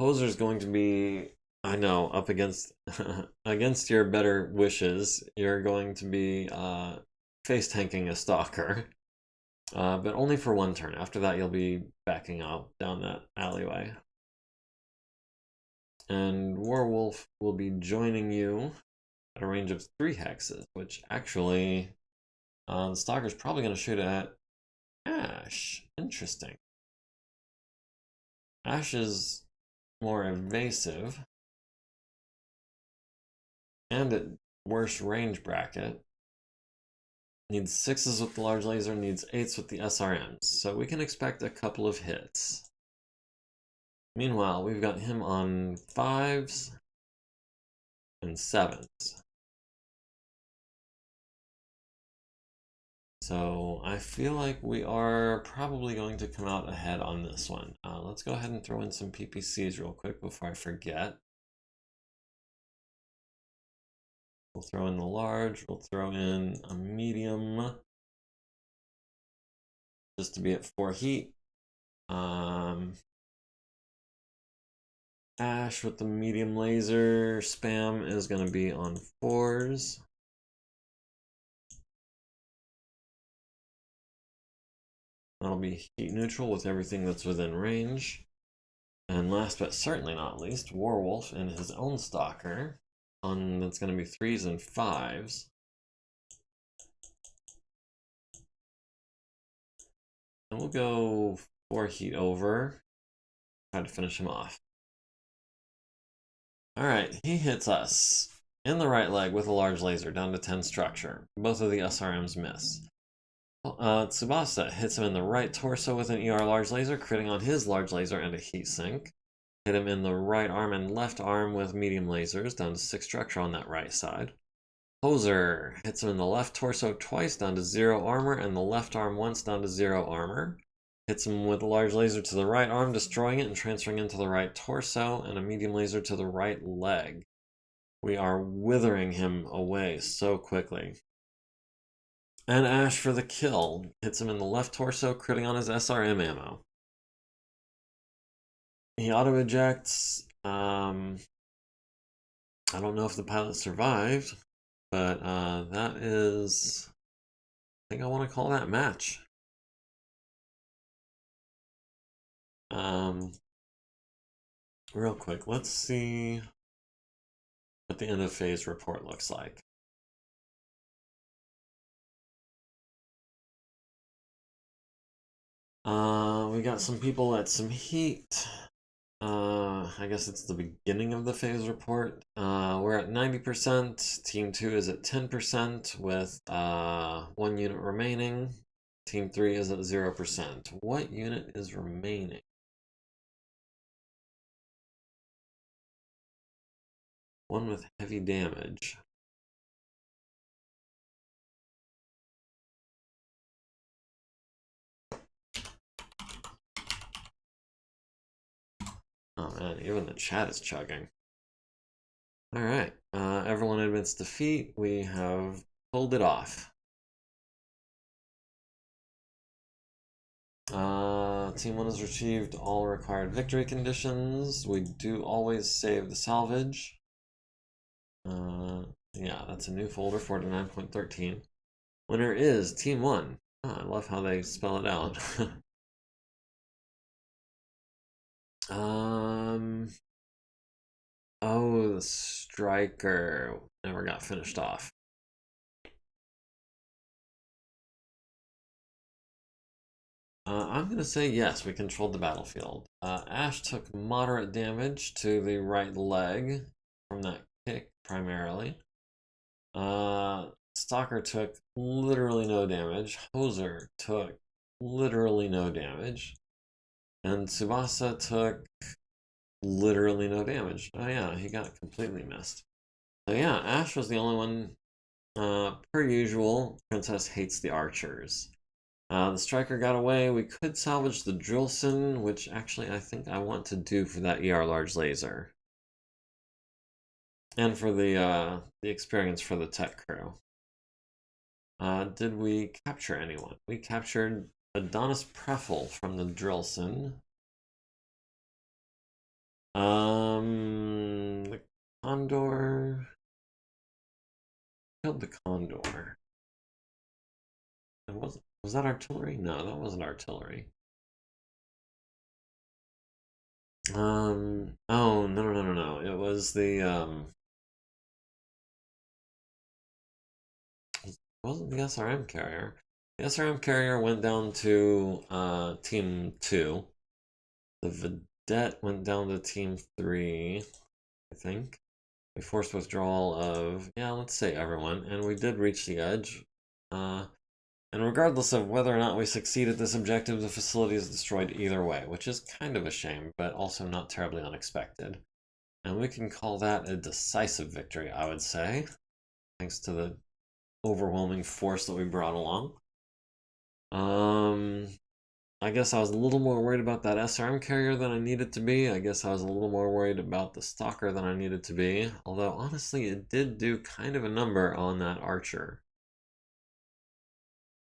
Hoser's going to be, I know, up against against your better wishes. You're going to be face tanking a Stalker, but only for 1 turn. After that, you'll be backing out down that alleyway. And Warwolf will be joining you at a range of 3 hexes, which actually the Stalker's probably going to shoot at Ash. Interesting. Ash is more evasive and at worse range bracket. Needs 6s with the large laser, needs 8s with the SRMs, so we can expect a couple of hits. Meanwhile, we've got him on 5s and 7s. So I feel like we are probably going to come out ahead on this one. Let's go ahead and throw in some PPCs real quick before I forget. We'll throw in the large, we'll throw in a medium, just to be at 4 heat. Ash with the medium laser, spam is going to be on 4s. That'll be heat neutral with everything that's within range. And last but certainly not least, Warwolf and his own stalker. That's going to be 3s and 5s. And we'll go 4 heat over. Try to finish him off. Alright, he hits us in the right leg with a large laser down to 10 structure. Both of the SRMs miss. Tsubasa hits him in the right torso with an ER large laser, critting on his large laser and a heat sink. Hit him in the right arm and left arm with medium lasers, down to 6 structure on that right side. Hoser hits him in the left torso twice, down to 0 armor, and the left arm once, down to 0 armor. Hits him with a large laser to the right arm, destroying it and transferring into the right torso, and a medium laser to the right leg. We are withering him away so quickly. And Ash for the kill. Hits him in the left torso, critting on his SRM ammo. He auto-ejects. I don't know if the pilot survived, but that is... I think I want to call that match. Real quick, let's see what the end of phase report looks like. We got some people at some heat. I guess it's the beginning of the phase report. We're at 90%. Team 2 is at 10% with 1 unit remaining. Team 3 is at 0%. What unit is remaining? One with heavy damage. Oh man, even the chat is chugging. Alright, everyone admits defeat. We have pulled it off. Team 1 has achieved all required victory conditions. We do always save the salvage. Yeah, that's a new folder, 49.13. Winner is Team 1. Oh, I love how they spell it out. Oh, the striker never got finished off. I'm going to say yes, we controlled the battlefield. Ash took moderate damage to the right leg from that kick, primarily. Stalker took literally no damage. Hoser took literally no damage. And Tsubasa took literally no damage. Oh yeah, he got completely missed. So yeah, Ash was the only one. Per usual, Princess hates the archers. The striker got away. We could salvage the Drillson, which actually I think I want to do for that ER large laser. And for the experience for the tech crew. Did we capture anyone? We captured Adonis Preffel from the Drillson. The Condor... Killed the Condor. Was that artillery? No, that wasn't artillery. Oh, no. It was the, it wasn't the SRM carrier. The SRM carrier went down to, Team 2. The Vedette went down to Team 3, I think. We forced withdrawal of, yeah, let's say everyone, and we did reach the edge. And regardless of whether or not we succeed at this objective, the facility is destroyed either way, which is kind of a shame, but also not terribly unexpected. And we can call that a decisive victory, I would say, thanks to the overwhelming force that we brought along. I guess I was a little more worried about that SRM carrier than I needed to be. I guess I was a little more worried about the stalker than I needed to be. Although, honestly, it did do kind of a number on that archer.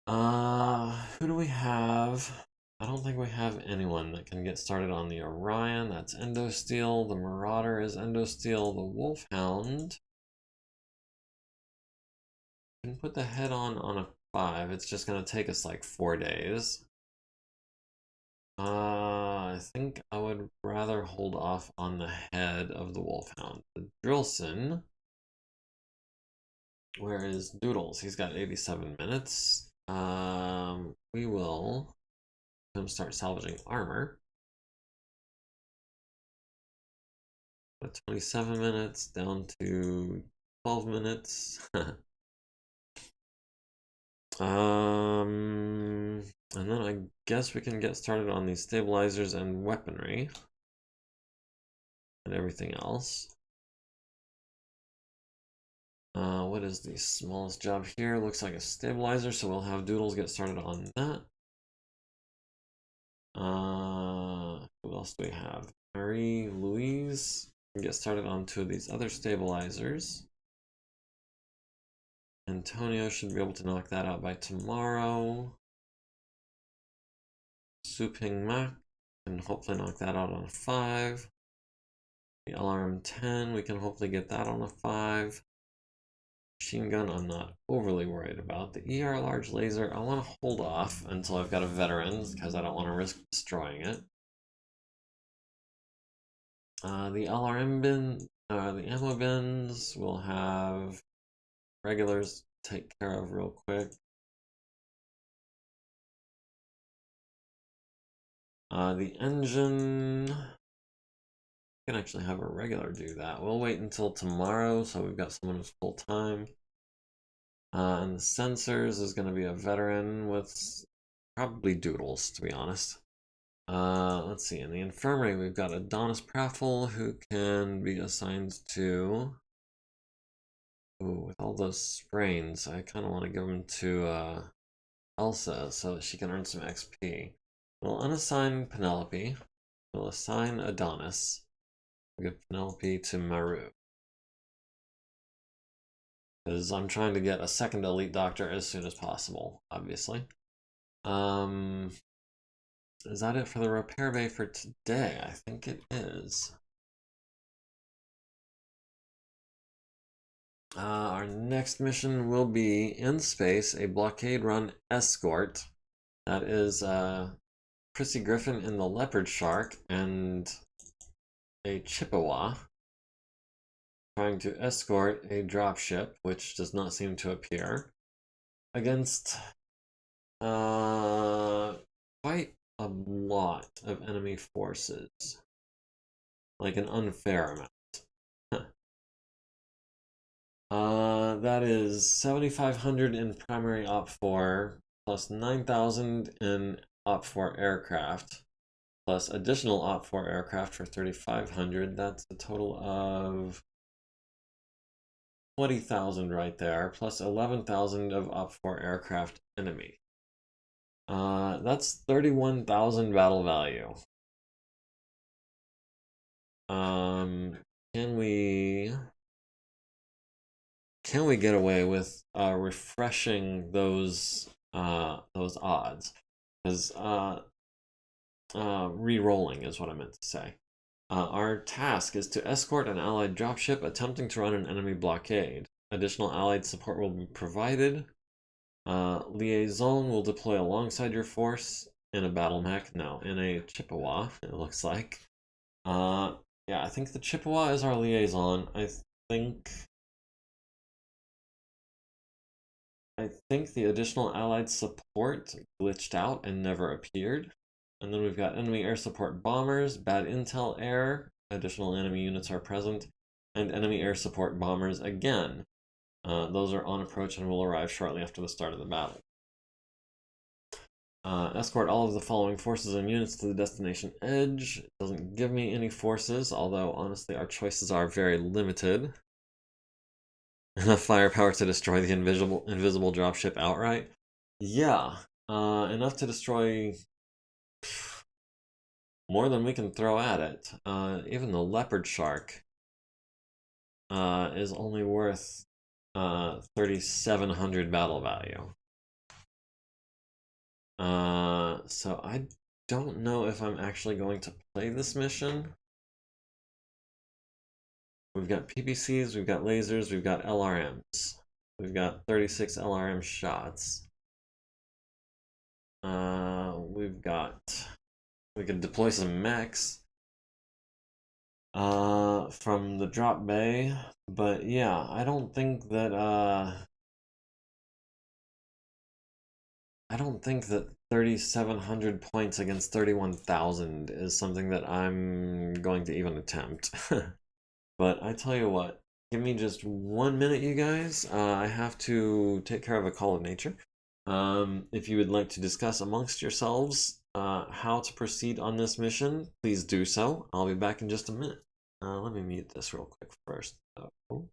Who do we have? I don't think we have anyone that can get started on the Orion. That's Endosteel. The Marauder is Endosteel. The Wolfhound can put the head on a 5. It's just going to take us like 4 days. I think I would rather hold off on the head of the Wolfhound. The Drillson. Where is Doodles? He's got 87 minutes. We will start salvaging armor. 27 minutes down to 12 minutes. And then I guess we can get started on these stabilizers and weaponry and everything else. What is the smallest job here? Looks like a stabilizer, so we'll have Doodles get started on that. Who else do we have? Marie Louise can get started on 2 of these other stabilizers. Antonio should be able to knock that out by tomorrow. Suping Mak can hopefully knock that out on a 5. The LRM-10, we can hopefully get that on a 5. Machine gun, I'm not overly worried about. The ER large laser, I want to hold off until I've got a veteran because I don't want to risk destroying it. The LRM bin, the ammo bins, we'll have regulars take care of real quick. The engine, I can actually have a regular do that. We'll wait until tomorrow, so we've got someone who's full time. And the sensors is going to be a veteran with probably Doodles, to be honest. Let's see. In the infirmary, we've got Adonis Praffle, who can be assigned to. Ooh, with all those sprains, I kind of want to give them to Elsa so that she can earn some XP. We'll unassign Penelope. We'll assign Adonis. We'll give Penelope to Maru. Because I'm trying to get a second elite doctor as soon as possible, obviously. Is that it for the repair bay for today? I think it is. Our next mission will be in space, a blockade run escort. That is Prissy Griffin in the Leopard Shark and a Chippewa trying to escort a dropship, which does not seem to appear, against quite a lot of enemy forces. Like an unfair amount. That is 7,500 in primary Op 4, plus 9,000 in Op 4 aircraft, plus additional Op 4 aircraft for 3,500. That's a total of 20,000 right there, plus 11,000 of Op 4 aircraft enemy. That's 31,000 battle value. Can we get away with refreshing those odds? Because re-rolling is what I meant to say. Our task is to escort an allied dropship attempting to run an enemy blockade. Additional allied support will be provided. Liaison will deploy alongside your force in a battle mech. No, in a Chippewa, it looks like. Yeah, I think the Chippewa is our liaison. I think the additional allied support glitched out and never appeared. And then we've got enemy air support bombers, bad intel air, additional enemy units are present, and enemy air support bombers again. Those are on approach and will arrive shortly after the start of the battle. Escort all of the following forces and units to the destination edge. It doesn't give me any forces, although honestly our choices are very limited. Enough firepower to destroy the invisible dropship outright? Yeah, enough to destroy more than we can throw at it. Even the leopard shark is only worth 3,700 battle value. So I don't know if I'm actually going to play this mission. We've got PPCs, we've got lasers, we've got LRMs. We've got 36 LRM shots. We could deploy some mechs from the drop bay, but yeah, I don't think that 3,700 points against 31,000 is something that I'm going to even attempt. But I tell you what, give me just 1 minute, you guys. I have to take care of a call of nature. If you would like to discuss amongst yourselves how to proceed on this mission, please do so. I'll be back in just a minute. Let me mute this real quick first. Oh.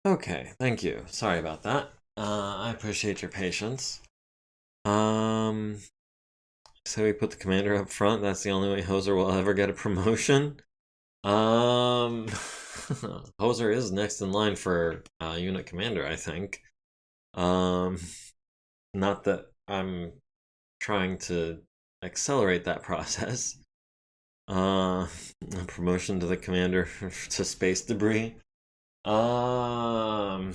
Okay, thank you. Sorry about that. I appreciate your patience. Um, so we put the commander up front. That's the only way Hoser will ever get a promotion. Hoser is next in line for unit commander, I think. Um, Not that I'm trying to accelerate that process. Promotion to the commander to space debris. Um,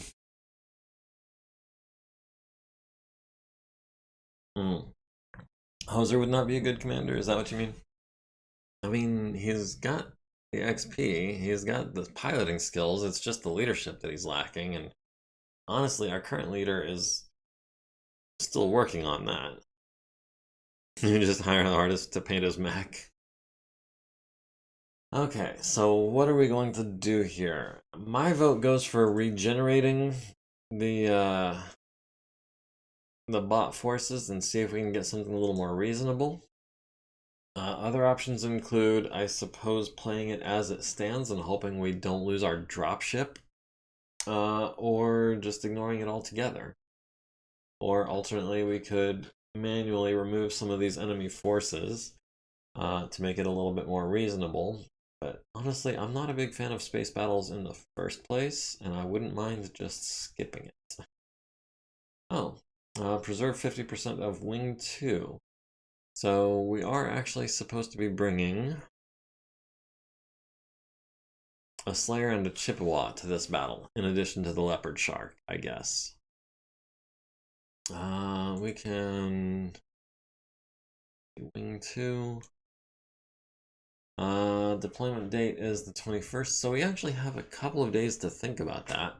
Hoser would not be a good commander. Is that what you mean? I mean, he's got the XP, he's got the piloting skills. It's just the leadership that he's lacking. And honestly, our current leader is still working on that. You just hire an artist to paint his mech. Okay, so what are we going to do here? My vote goes for regenerating the bot forces and see if we can get something a little more reasonable. Other options include, I suppose, playing it as it stands and hoping we don't lose our dropship, or just ignoring it altogether. Or alternately, we could manually remove some of these enemy forces to make it a little bit more reasonable. But honestly, I'm not a big fan of space battles in the first place, and I wouldn't mind just skipping it. Oh, preserve 50% of Wing 2. So we are actually supposed to be bringing a Slayer and a Chippewa to this battle, in addition to the Leopard Shark, I guess. We can do Wing 2. Deployment date is the 21st, so we actually have a couple of days to think about that.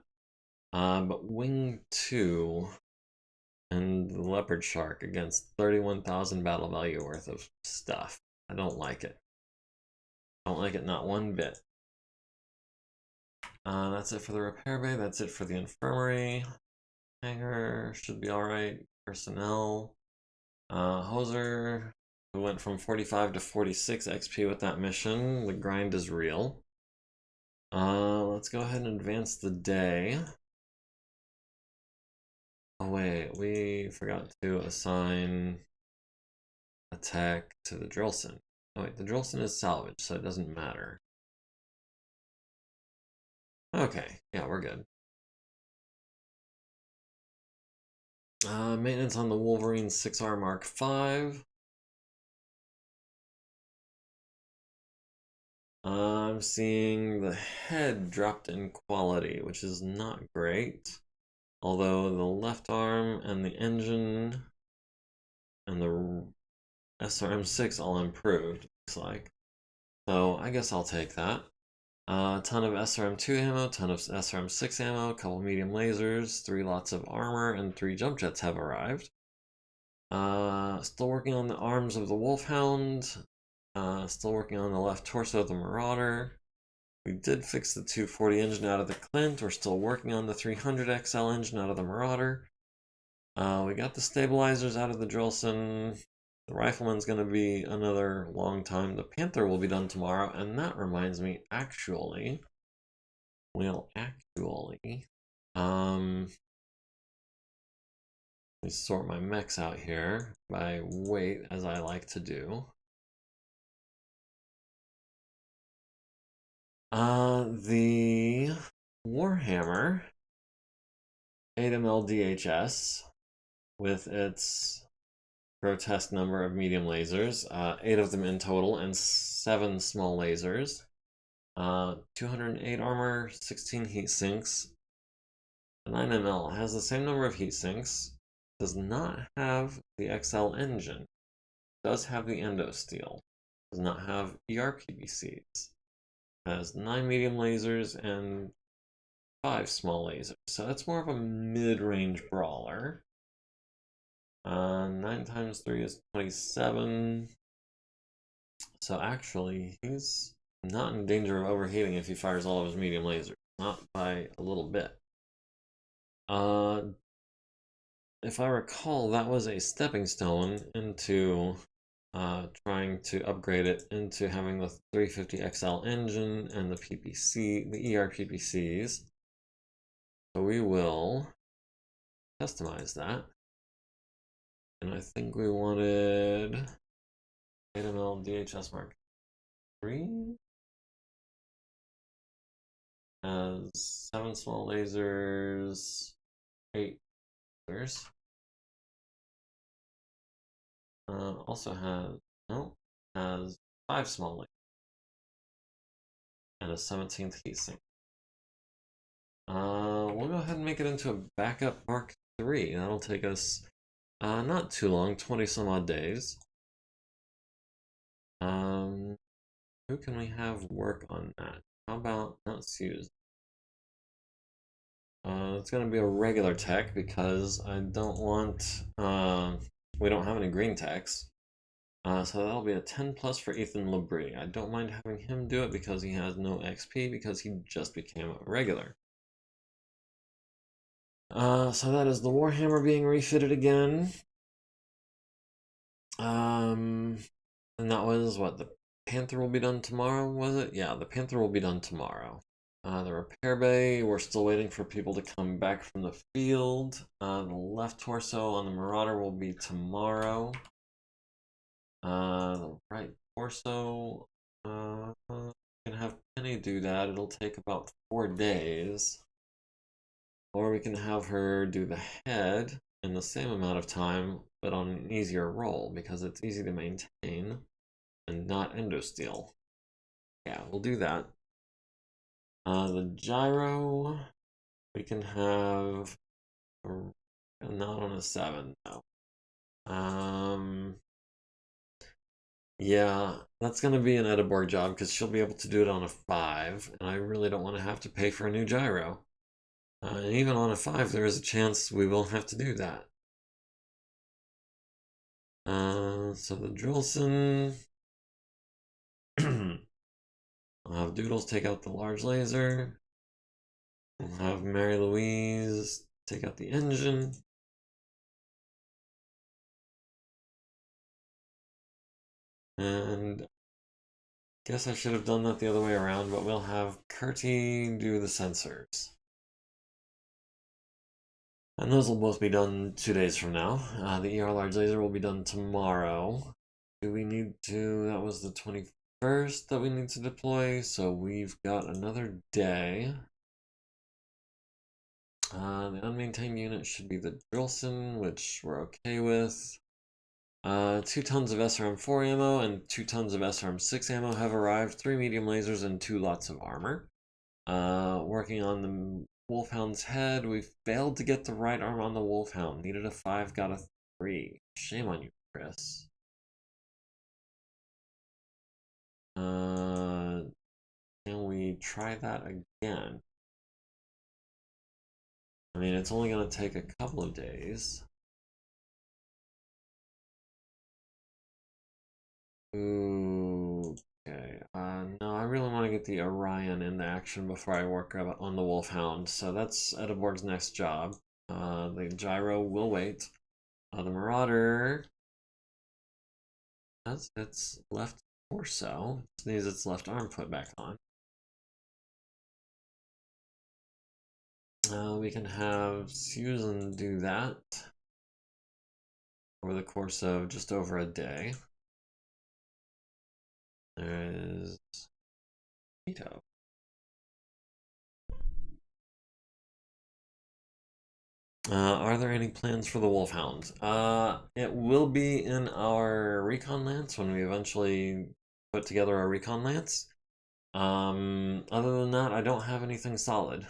But Wing 2 and the Leopard Shark against 31,000 battle value worth of stuff. I don't like it. I don't like it not one bit. That's it for the repair bay. That's it for the infirmary. Hanger should be alright. Personnel. Hoser, who went from 45 to 46 XP with that mission. The grind is real. Let's go ahead and advance the day. Oh wait, we forgot to assign attack to the Drillson. Oh wait, the Drillson is salvage, so it doesn't matter. Okay, yeah, we're good. Maintenance on the Wolverine 6R Mark V. I'm seeing the head dropped in quality, which is not great. Although the left arm and the engine and the SRM6 all improved, looks like. So I guess I'll take that. A ton of SRM2 ammo, ton of SRM6 ammo, a couple medium lasers, 3 lots of armor, and 3 jump jets have arrived. Still working on the arms of the Wolfhound. Still working on the left torso of the Marauder. We did fix the 240 engine out of the Clint. We're still working on the 300 XL engine out of the Marauder. We got the stabilizers out of the Drillson. The Rifleman's going to be another long time. The Panther will be done tomorrow. And that reminds me, actually, let me sort my mechs out here by weight, as I like to do. The Warhammer 8ml DHS with its grotesque number of medium lasers, 8 of them in total, and 7 small lasers. 208 armor, 16 heat sinks. The 9ml has the same number of heat sinks, does not have the XL engine, does have the endo steel, does not have ERPBCs, has 9 medium lasers and 5 small lasers, so it's more of a mid-range brawler. 9 times 3 is 27. So actually, he's not in danger of overheating if he fires all of his medium lasers. Not by a little bit. If I recall, that was a stepping stone into trying to upgrade it into having the 350 XL engine and the PPC, the ERPPCs. So we will customize that. And I think we wanted 8ml DHS Mark III has 7 small lasers, 8 lasers. Also has 5 small lasers and a 17th heatsink. We'll go ahead and make it into a backup Mark III. That'll take us not too long, 20 some odd days. Who can we have work on that? How about not Suze? It's going to be a regular tech because I don't want, we don't have any green techs. So that'll be a 10 plus for Ethan Labrie. I don't mind having him do it because he has no XP because he just became a regular. So that is the Warhammer being refitted again. And that was what, the Panther will be done tomorrow, was it? Yeah, the Panther will be done tomorrow. The repair bay, we're still waiting for people to come back from the field. The left torso on the Marauder will be tomorrow. The right torso, can have Penny do that. It'll take about 4 days. Or we can have her do the head in the same amount of time, but on an easier roll because it's easy to maintain and not endosteel. Yeah, we'll do that. The gyro, we can have not on a 7, no. Yeah, that's gonna be an Ediborg job because she'll be able to do it on a 5, and I really don't want to have to pay for a new gyro. And even on a 5, there is a chance we will have to do that. So the Drillson, I'll have Doodles take out the large laser. We'll have Mary Louise take out the engine. And guess I should have done that the other way around, but we'll have Kurti do the sensors. And those will both be done 2 days from now. The ER large laser will be done tomorrow. Do we need to? That was the 21st that we need to deploy, so we've got another day. The unmaintained unit should be the Drillson, which we're okay with. 2 tons of SRM-4 ammo and 2 tons of SRM-6 ammo have arrived, 3 medium lasers and 2 lots of armor. Working on the Wolfhound's head, we failed to get the right arm on the Wolfhound. Needed a 5, got a 3. Shame on you, Chris. Can we try that again? I mean, it's only going to take a couple of days. Ooh, okay. No, I really want to get the Orion into action before I work on the Wolfhound, so that's Ediborg's next job. The Gyro will wait. The Marauder has its left torso. It needs its left arm put back on. We can have Susan do that over the course of just over a day. There is Vito. Are there any plans for the Wolfhound? It will be in our Recon Lance when we eventually put together a Recon Lance. Other than that, I don't have anything solid.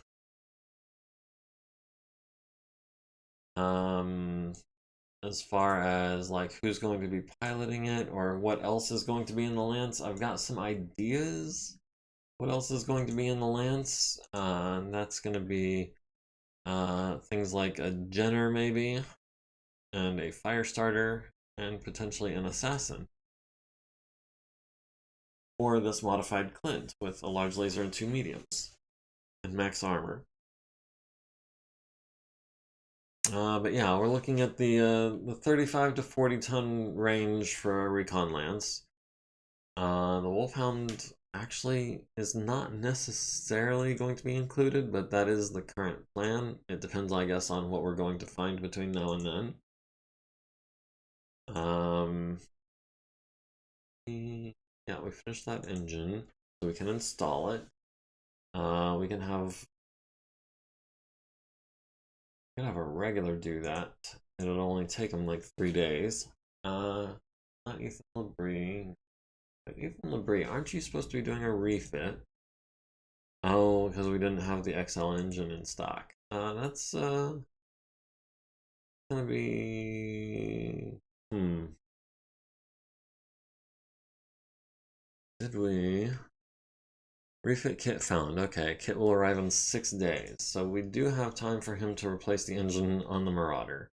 As far as like who's going to be piloting it or what else is going to be in the Lance, I've got some ideas. What else is going to be in the Lance? And that's going to be things like a Jenner maybe, and a fire starter, and potentially an assassin. Or this modified Clint with a large laser and 2 mediums, and max armor. But yeah, we're looking at the 35 to 40 ton range for a Recon Lance. The Wolfhound actually is not necessarily going to be included, but that is the current plan. It depends, I guess, on what we're going to find between now and then. Yeah, we finished that engine, so we can install it. We can have a regular do that. It'll only take them like 3 days. Not Ethan Labrie. But Ethan Labrie, aren't you supposed to be doing a refit? Oh, because we didn't have the XL engine in stock. That's gonna be Did we refit kit found? Okay, kit will arrive in 6 days, so we do have time for him to replace the engine on the Marauder.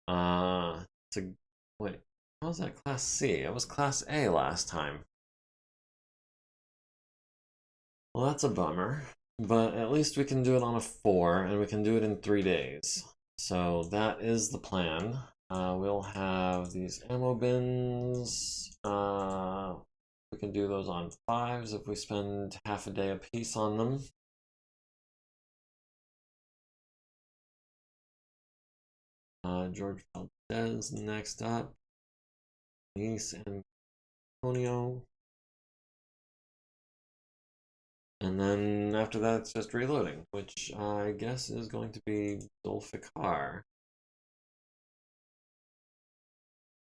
Wait, how was that Class C? It was Class A last time. Well, that's a bummer, but at least we can do it on a 4, and we can do it in 3 days. So that is the plan. We'll have these ammo bins. We can do those on 5s if we spend half a day a piece on them. George Valdez next up. Nice and Antonio. And then after that, it's just reloading, which I guess is going to be Zulfikar.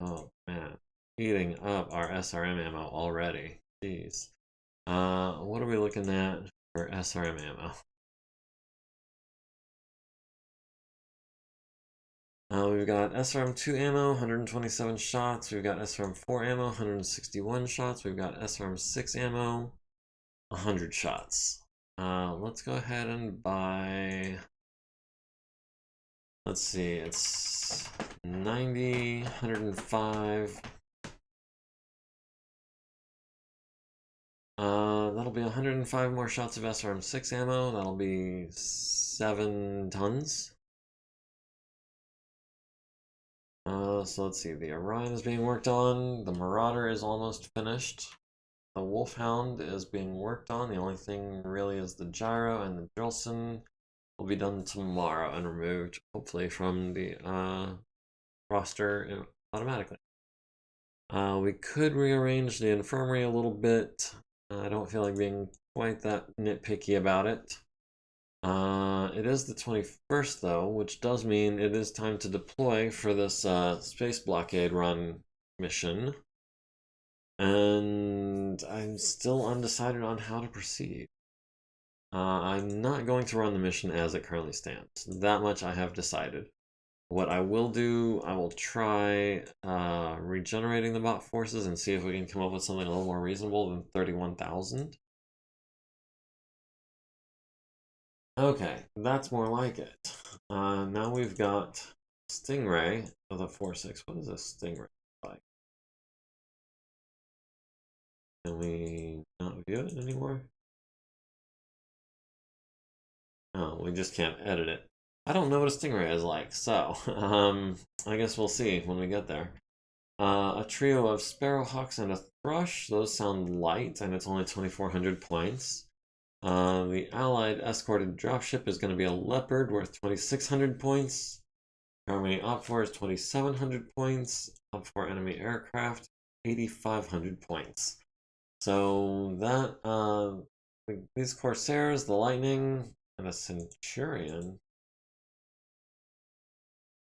Oh man, eating up our SRM ammo already. Jeez. What are we looking at for SRM ammo? We've got SRM-2 ammo, 127 shots. We've got SRM-4 ammo, 161 shots. We've got SRM-6 ammo, 100 shots. Let's go ahead and buy... Let's see, it's 90, 105. That'll be 105 more shots of SRM-6 ammo. That'll be 7 tons. So let's see. The Orion is being worked on. The Marauder is almost finished. The Wolfhound is being worked on. The only thing really is the gyro, and the Jolson will be done tomorrow and removed, hopefully, from the roster automatically. We could rearrange the infirmary a little bit. I don't feel like being quite that nitpicky about it. It is the 21st though, which does mean it is time to deploy for this space blockade run mission. And I'm still undecided on how to proceed. I'm not going to run the mission as it currently stands. That much I have decided. What I will do, I will try regenerating the bot forces and see if we can come up with something a little more reasonable than 31,000. Okay, that's more like it. Now we've got Stingray with a 4-6. What is a Stingray like? Can we not view it anymore? Oh, we just can't edit it. I don't know what a Stingray is like, so I guess we'll see when we get there. A trio of Sparrowhawks and a Thrush. Those sound light, and it's only 2,400 points. The allied escorted dropship is going to be a Leopard worth 2,600 points. Harmony Op4 is 2,700 points. Op4 enemy aircraft, 8,500 points. So that these Corsairs, the Lightning, and a Centurion.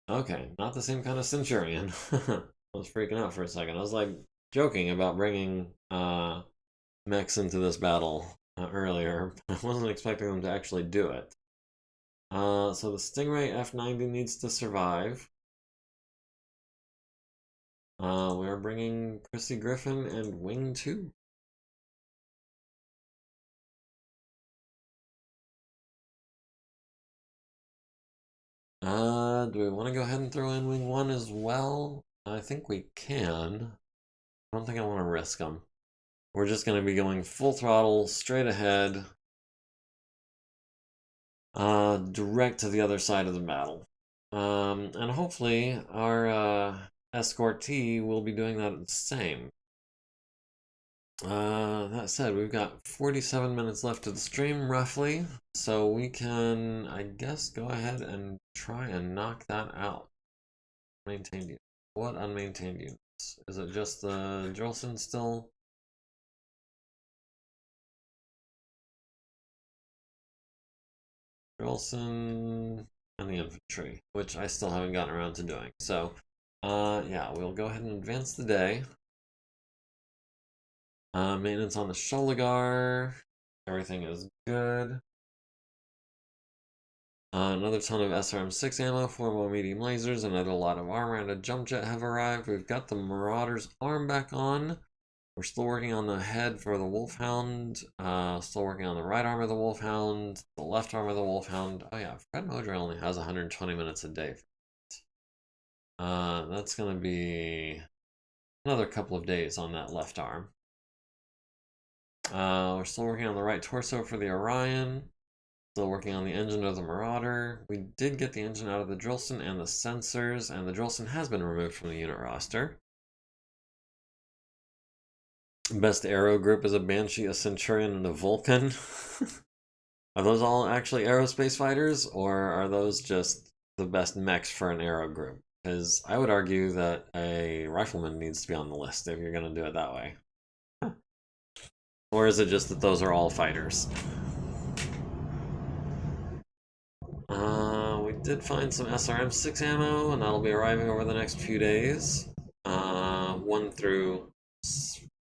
Okay, not the same kind of Centurion. I was freaking out for a second. I was like joking about bringing mechs into this battle earlier. I wasn't expecting them to actually do it. So the Stingray F90 needs to survive. We are bringing Chrissy Griffin and Wing 2. Do we want to go ahead and throw in Wing 1 as well? I think we can. I don't think I want to risk them. We're just going to be going full throttle, straight ahead, direct to the other side of the battle. And hopefully our escortee will be doing that the same. That said, we've got 47 minutes left of the stream, roughly, so we can, I guess, go ahead and try and knock that out. Maintained units. What unmaintained units? Is it just the Jolson still? Jolson and the infantry, which I still haven't gotten around to doing. So, yeah, we'll go ahead and advance the day. Maintenance on the Sholigar. Everything is good. Another ton of SRM6 ammo, 4 more medium lasers, another lot of armor, and a jump jet have arrived. We've got the Marauder's arm back on. We're still working on the head for the Wolfhound. Still working on the right arm of the Wolfhound, the left arm of the Wolfhound. Oh yeah, Fred Modra only has 120 minutes a day. That's going to be another couple of days on that left arm. We're still working on the right torso for the Orion. Still working on the engine of the Marauder. We did get the engine out of the Jolson and the sensors, and the Jolson has been removed from the unit roster. Best aero group is a Banshee, a Centurion, and a Vulcan. Are those all actually aerospace fighters, or are those just the best mechs for an aero group? Because I would argue that a rifleman needs to be on the list if you're going to do it that way. Or is it just that those are all fighters? We did find some SRM6 ammo, and that'll be arriving over the next few days. 1 through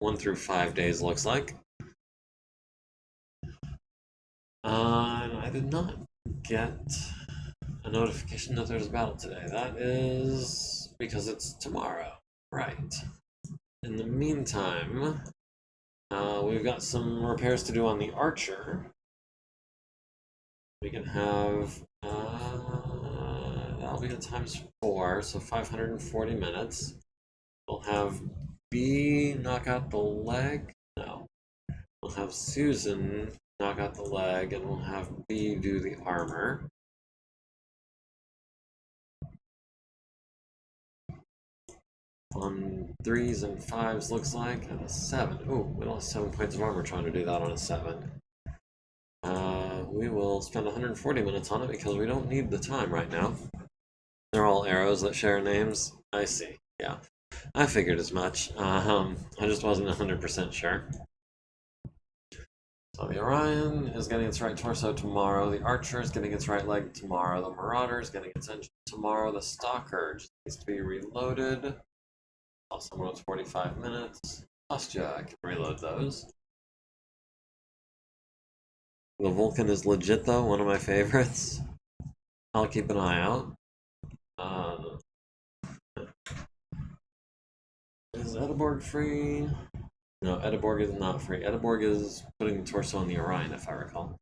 5 days looks like. And I did not get a notification that there's a battle today. That is because it's tomorrow. Right. In the meantime, we've got some repairs to do on the Archer. We can have, that'll be at ×4, so 540 minutes. We'll have B knock out the leg. No. We'll have Susan knock out the leg, and we'll have B do the armor. on 3s and 5s looks like, and a 7. Ooh, we lost 7 points of armor trying to do that on a 7. We will spend 140 minutes on it because we don't need the time right now. They're all arrows that share names. I see, yeah. I figured as much. I just wasn't 100% sure. So the Orion is getting its right torso tomorrow. The Archer is getting its right leg tomorrow. The Marauder is getting its engine tomorrow. The Stalker just needs to be reloaded. Also, someone with 45 minutes. Ostya, I can reload those. The Vulcan is legit though, one of my favorites. I'll keep an eye out. Is Edeborg free? No, Edeborg is not free. Edeborg is putting the torso on the Orion, if I recall.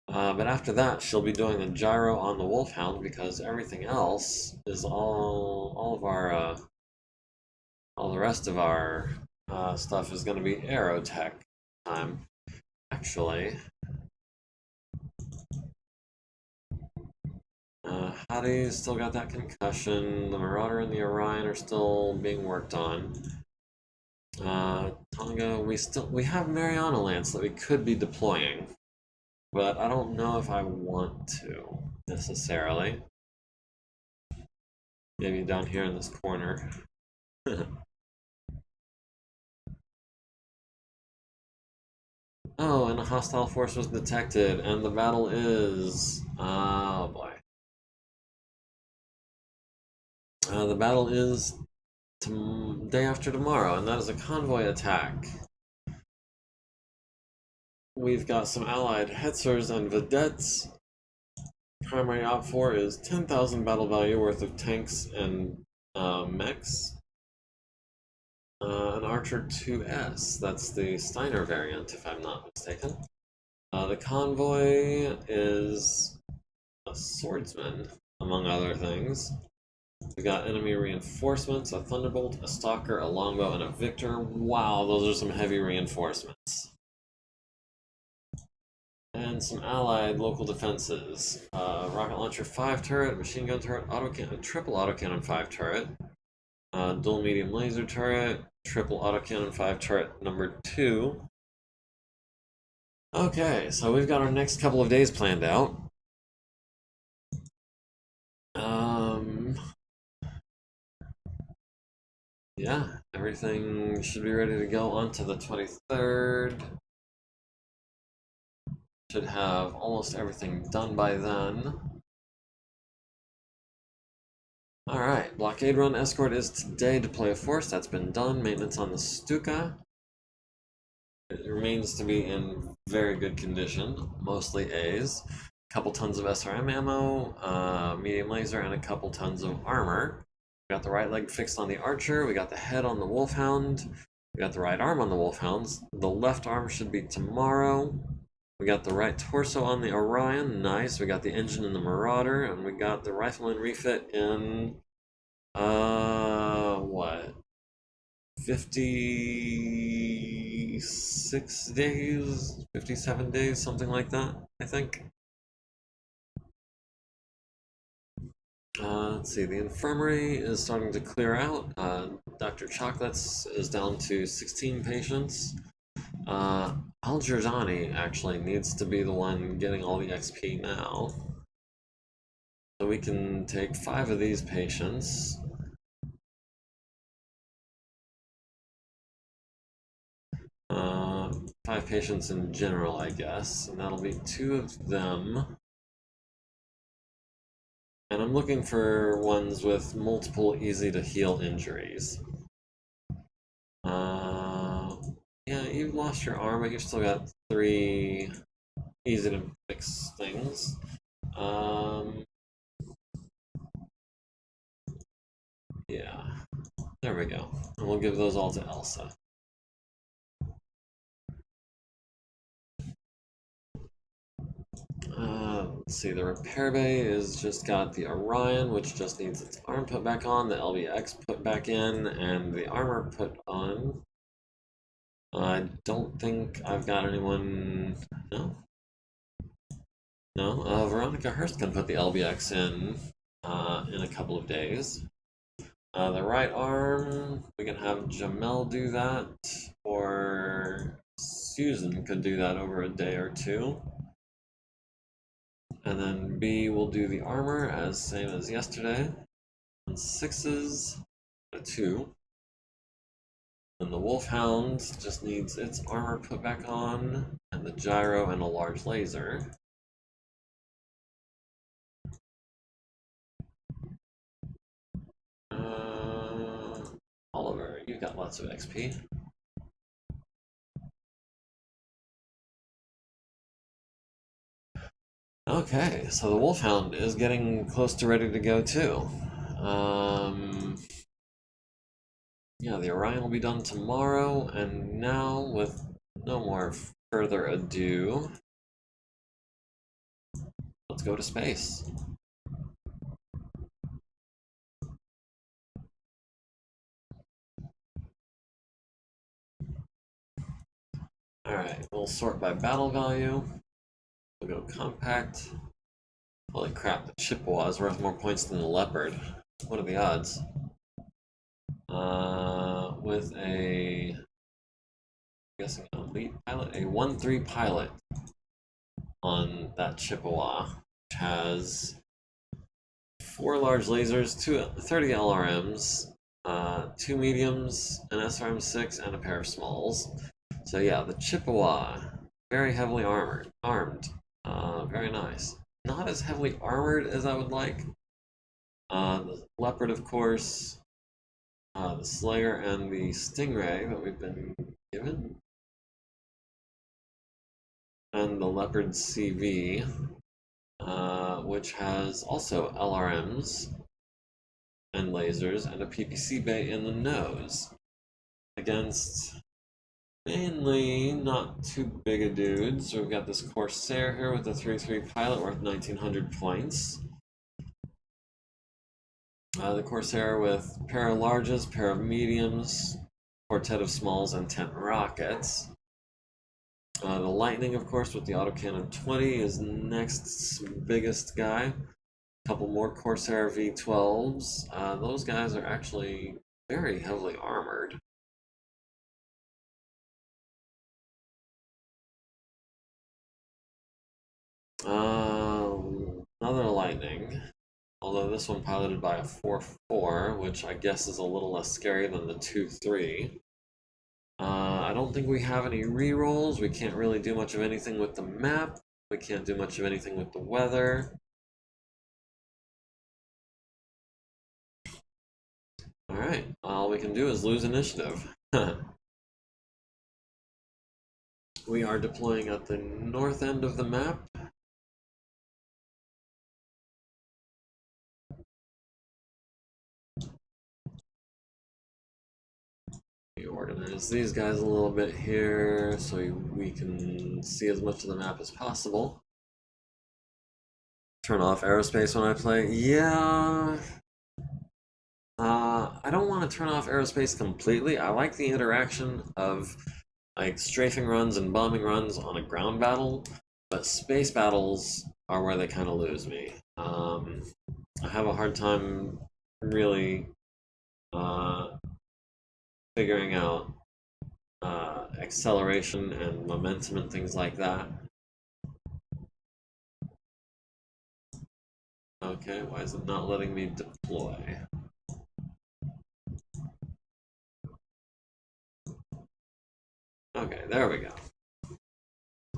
But after that, she'll be doing the gyro on the Wolfhound because everything else is all of our all the rest of our stuff is going to be aerotech time. Actually, Hattie's still got that concussion. The Marauder and the Orion are still being worked on. Tonga, we have Mariana Lance that we could be deploying, but I don't know if I want to necessarily. Maybe down here in this corner. Oh, and a hostile force was detected, and the battle is... oh boy. The battle is day after tomorrow, and that is a convoy attack. We've got some allied Hetzers and Vedettes. Primary op 4 is 10,000 battle value worth of tanks and mechs. An Archer 2S, that's the Steiner variant, if I'm not mistaken. The convoy is a swordsman, among other things. We got enemy reinforcements, a Thunderbolt, a Stalker, a Longbow, and a Victor. Wow, those are some heavy reinforcements. And some allied local defenses. Rocket Launcher 5 turret, Machine Gun turret, triple autocannon 5 turret, dual medium laser turret, triple autocannon 5 turret number 2. Okay, so we've got our next couple of days planned out. Yeah, everything should be ready to go onto the 23rd. Should have almost everything done by then. Alright, blockade run escort is today. Deploy a force, that's been done. Maintenance on the Stuka. It remains to be in very good condition, mostly A's. A couple tons of SRM ammo, medium laser, and a couple tons of armor. We got the right leg fixed on the Archer, we got the head on the Wolfhound, we got the right arm on the Wolfhounds. The left arm should be tomorrow. We got the right torso on the Orion, nice. We got the engine in the Marauder, and we got the rifleman refit in, what? 56 days, 57 days, something like that, I think. Let's see, the infirmary is starting to clear out. Dr. Chocolates is down to 16 patients. Al-Jurdani actually needs to be the one getting all the XP now. So we can take 5 of these patients. 5 patients in general, I guess, and that'll be 2 of them. And I'm looking for ones with multiple easy-to-heal injuries. Yeah, you've lost your arm, but you've still got 3 easy-to-fix things. Yeah, there we go. And we'll give those all to Elsa. Let's see, the repair bay is just got the Orion, which just needs its arm put back on, the LBX put back in, and the armor put on. I don't think I've got anyone. No? No? Veronica Hurst can put the LBX in a couple of days. The right arm, we can have Jamel do that, or Susan could do that over a day or two. And then B will do the armor as same as yesterday. And 6s, a 2. And the Wolfhound just needs its armor put back on, and the gyro and a large laser. Oliver, you've got lots of XP. Okay, so the Wolfhound is getting close to ready to go too. Yeah, the Orion will be done tomorrow, and now with no more further ado, let's go to space. Alright, we'll sort by battle value. We'll go compact. Holy crap, the Chippewa is worth more points than the Leopard. What are the odds? With a, I'm guessing an elite pilot, a 1-3 pilot on that Chippewa, which has 4 large lasers, 30 LRMs, 2 mediums, an SRM-6, and a pair of smalls. So yeah, the Chippewa, very heavily armed, very nice. Not as heavily armored as I would like. The Leopard, of course, the Slayer, and the Stingray that we've been given. And the Leopard CV, which has also LRMs and lasers and a PPC bay in the nose. Against mainly not too big a dudes. We've got this Corsair here with a 3-3 pilot worth 1900 points. The Corsair with pair of larges, pair of mediums, quartet of smalls, and 10 rockets. The Lightning, of course, with the autocannon 20 is next biggest guy. A couple more Corsair V12s. Those guys are actually very heavily armored. Another Lightning, although this one piloted by a 4-4, which I guess is a little less scary than the 2-3. I don't think we have any rerolls. We can't really do much of anything with the map. We can't do much of anything with the weather. Alright, all we can do is lose initiative. We are deploying at the north end of the map. We organize these guys a little bit here so we can see as much of the map as possible. Turn off aerospace when I play. Yeah. I don't want to turn off aerospace completely. I like the interaction of like strafing runs and bombing runs on a ground battle, but space battles are where they kind of lose me. I have a hard time really figuring out acceleration and momentum and things like that. Okay, why is it not letting me deploy? Okay, there we go.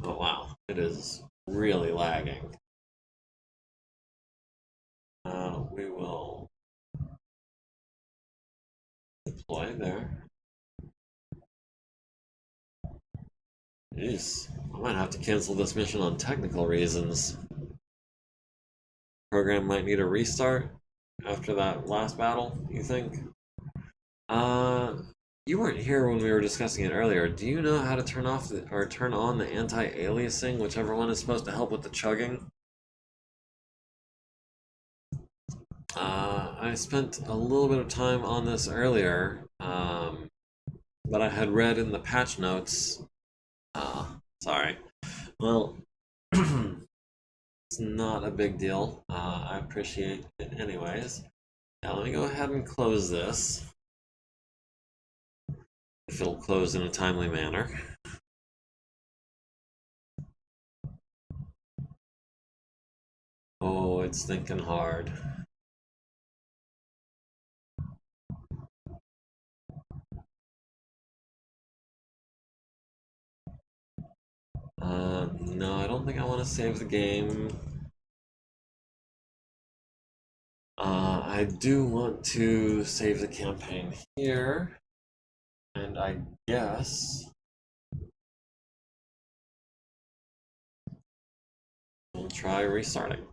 Oh wow, it is really lagging. We will deploy there. Jeez, I might have to cancel this mission on technical reasons. Program might need a restart after that last battle, you think? You weren't here when we were discussing it earlier. Do you know how to turn off or turn on the anti-aliasing, whichever one is supposed to help with the chugging? I spent a little bit of time on this earlier, but I had read in the patch notes. Sorry. Well, it's not a big deal. I appreciate it anyways. Now let me go ahead and close this. If it'll close in a timely manner. Oh, it's thinking hard. No, I don't think I want to save the game. I do want to save the campaign here. And I guess we'll try restarting.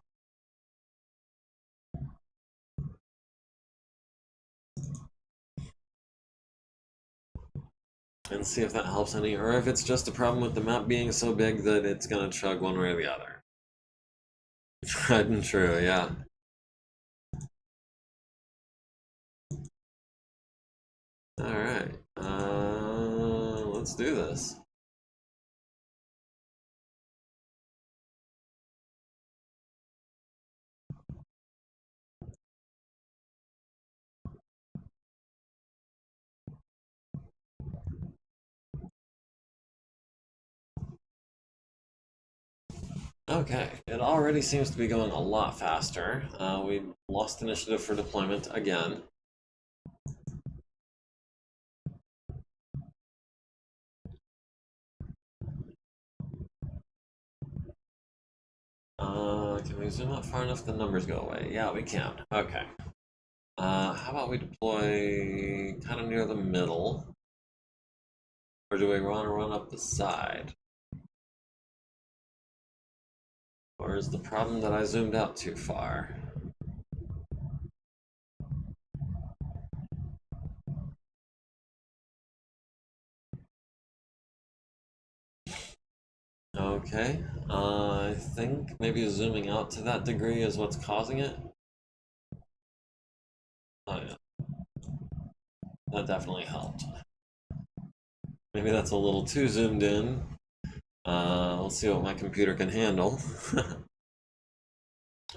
And see if that helps any, or if it's just a problem with the map being so big that it's gonna chug one way or the other. Tried and true, yeah. Alright, let's do this. Okay, it already seems to be going a lot faster. We lost initiative for deployment again. Can we zoom out far enough the numbers go away? Yeah, we can. Okay. How about we deploy kind of near the middle? Or do we want to run up the side? Or is the problem that I zoomed out too far? Okay, I think maybe zooming out to that degree is what's causing it. Oh yeah, that definitely helped. Maybe that's a little too zoomed in. Let's see what my computer can handle.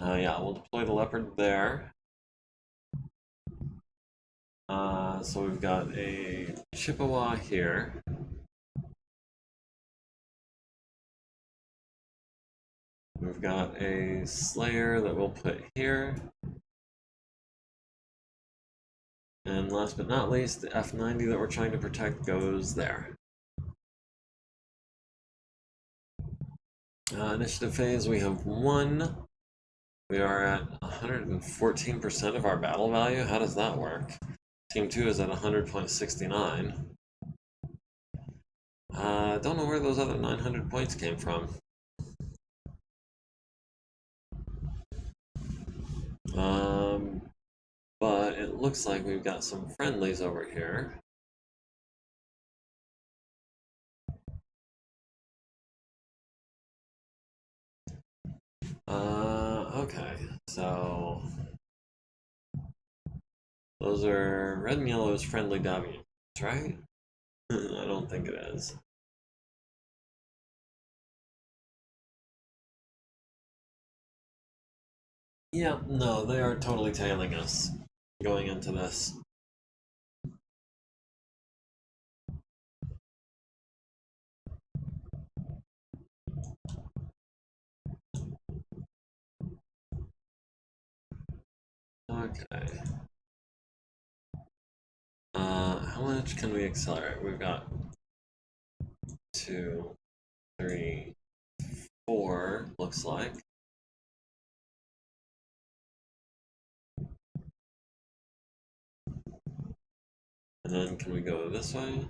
Yeah, we'll deploy the leopard there. So we've got a Chippewa here. We've got a Slayer that we'll put here. And last but not least, the F90 that we're trying to protect goes there. Initiative phase, we have 1. We are at 114% of our battle value. How does that work? Team 2 is at 100.69. Don't know where those other 900 points came from. But it looks like we've got some friendlies over here. Okay, so those are red and yellow's friendly Davians, right? I don't think it is. Yeah, no, they are totally tailing us going into this. Okay. How much can we accelerate? We've got 2, 3, 4, looks like. And then can we go this way?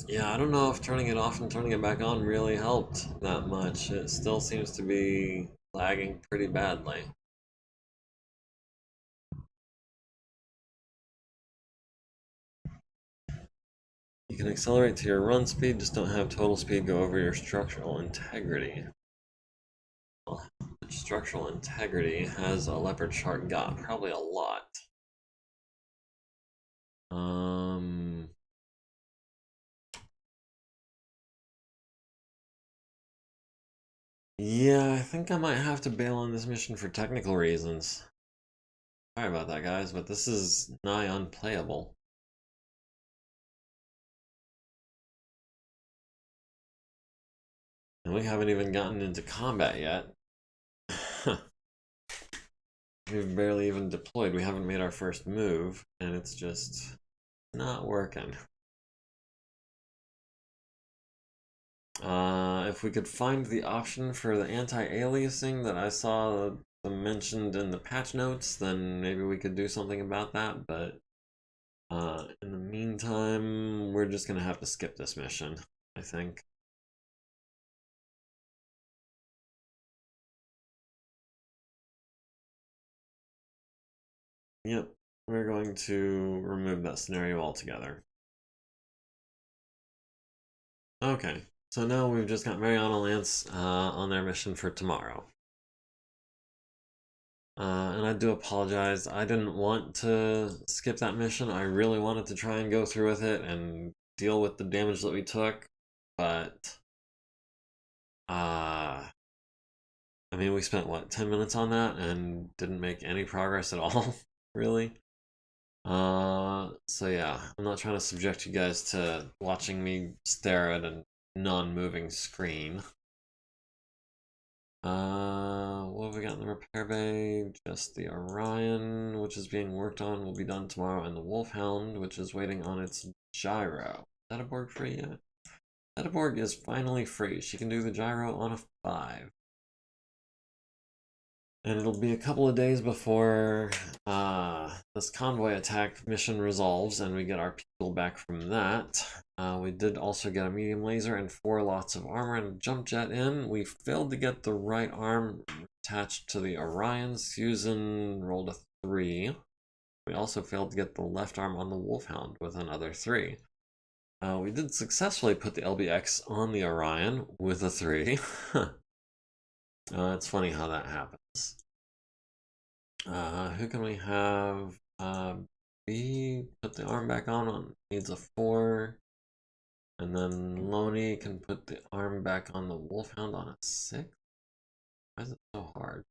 Yeah, I don't know if turning it off and turning it back on really helped that much. It still seems to be lagging pretty badly. You can accelerate to your run speed, just don't have total speed go over your structural integrity. Well, how much structural integrity has a leopard shark got? Probably a lot. Yeah, I think I might have to bail on this mission for technical reasons. Sorry about that, guys, but this is nigh unplayable. And we haven't even gotten into combat yet. We've barely even deployed. We haven't made our first move, and it's just not working. If we could find the option for the anti-aliasing that I saw mentioned in the patch notes, then maybe we could do something about that, but in the meantime, we're just gonna have to skip this mission, I think. Yep, we're going to remove that scenario altogether. Okay, so now we've just got Mariana Lance on their mission for tomorrow. And I do apologize. I didn't want to skip that mission. I really wanted to try and go through with it and deal with the damage that we took. But, I mean, we spent, what, 10 minutes on that and didn't make any progress at all, really? So yeah, I'm not trying to subject you guys to watching me stare at a non-moving screen. What have we got in the repair bay? Just the Orion, which is being worked on, will be done tomorrow, and the Wolfhound, which is waiting on its gyro. Is that a Borg free yet? That Borg is finally free. She can do the gyro on a 5. And it'll be a couple of days before this convoy attack mission resolves and we get our people back from that. We did also get a medium laser and 4 lots of armor and a jump jet in. We failed to get the right arm attached to the Orion. Susan rolled a 3. We also failed to get the left arm on the Wolfhound with another 3. We did successfully put the LBX on the Orion with a 3. It's funny how that happens. Who can we have? B, put the arm back on, needs a 4. And then Loney can put the arm back on the Wolfhound on a 6. Why is it so hard?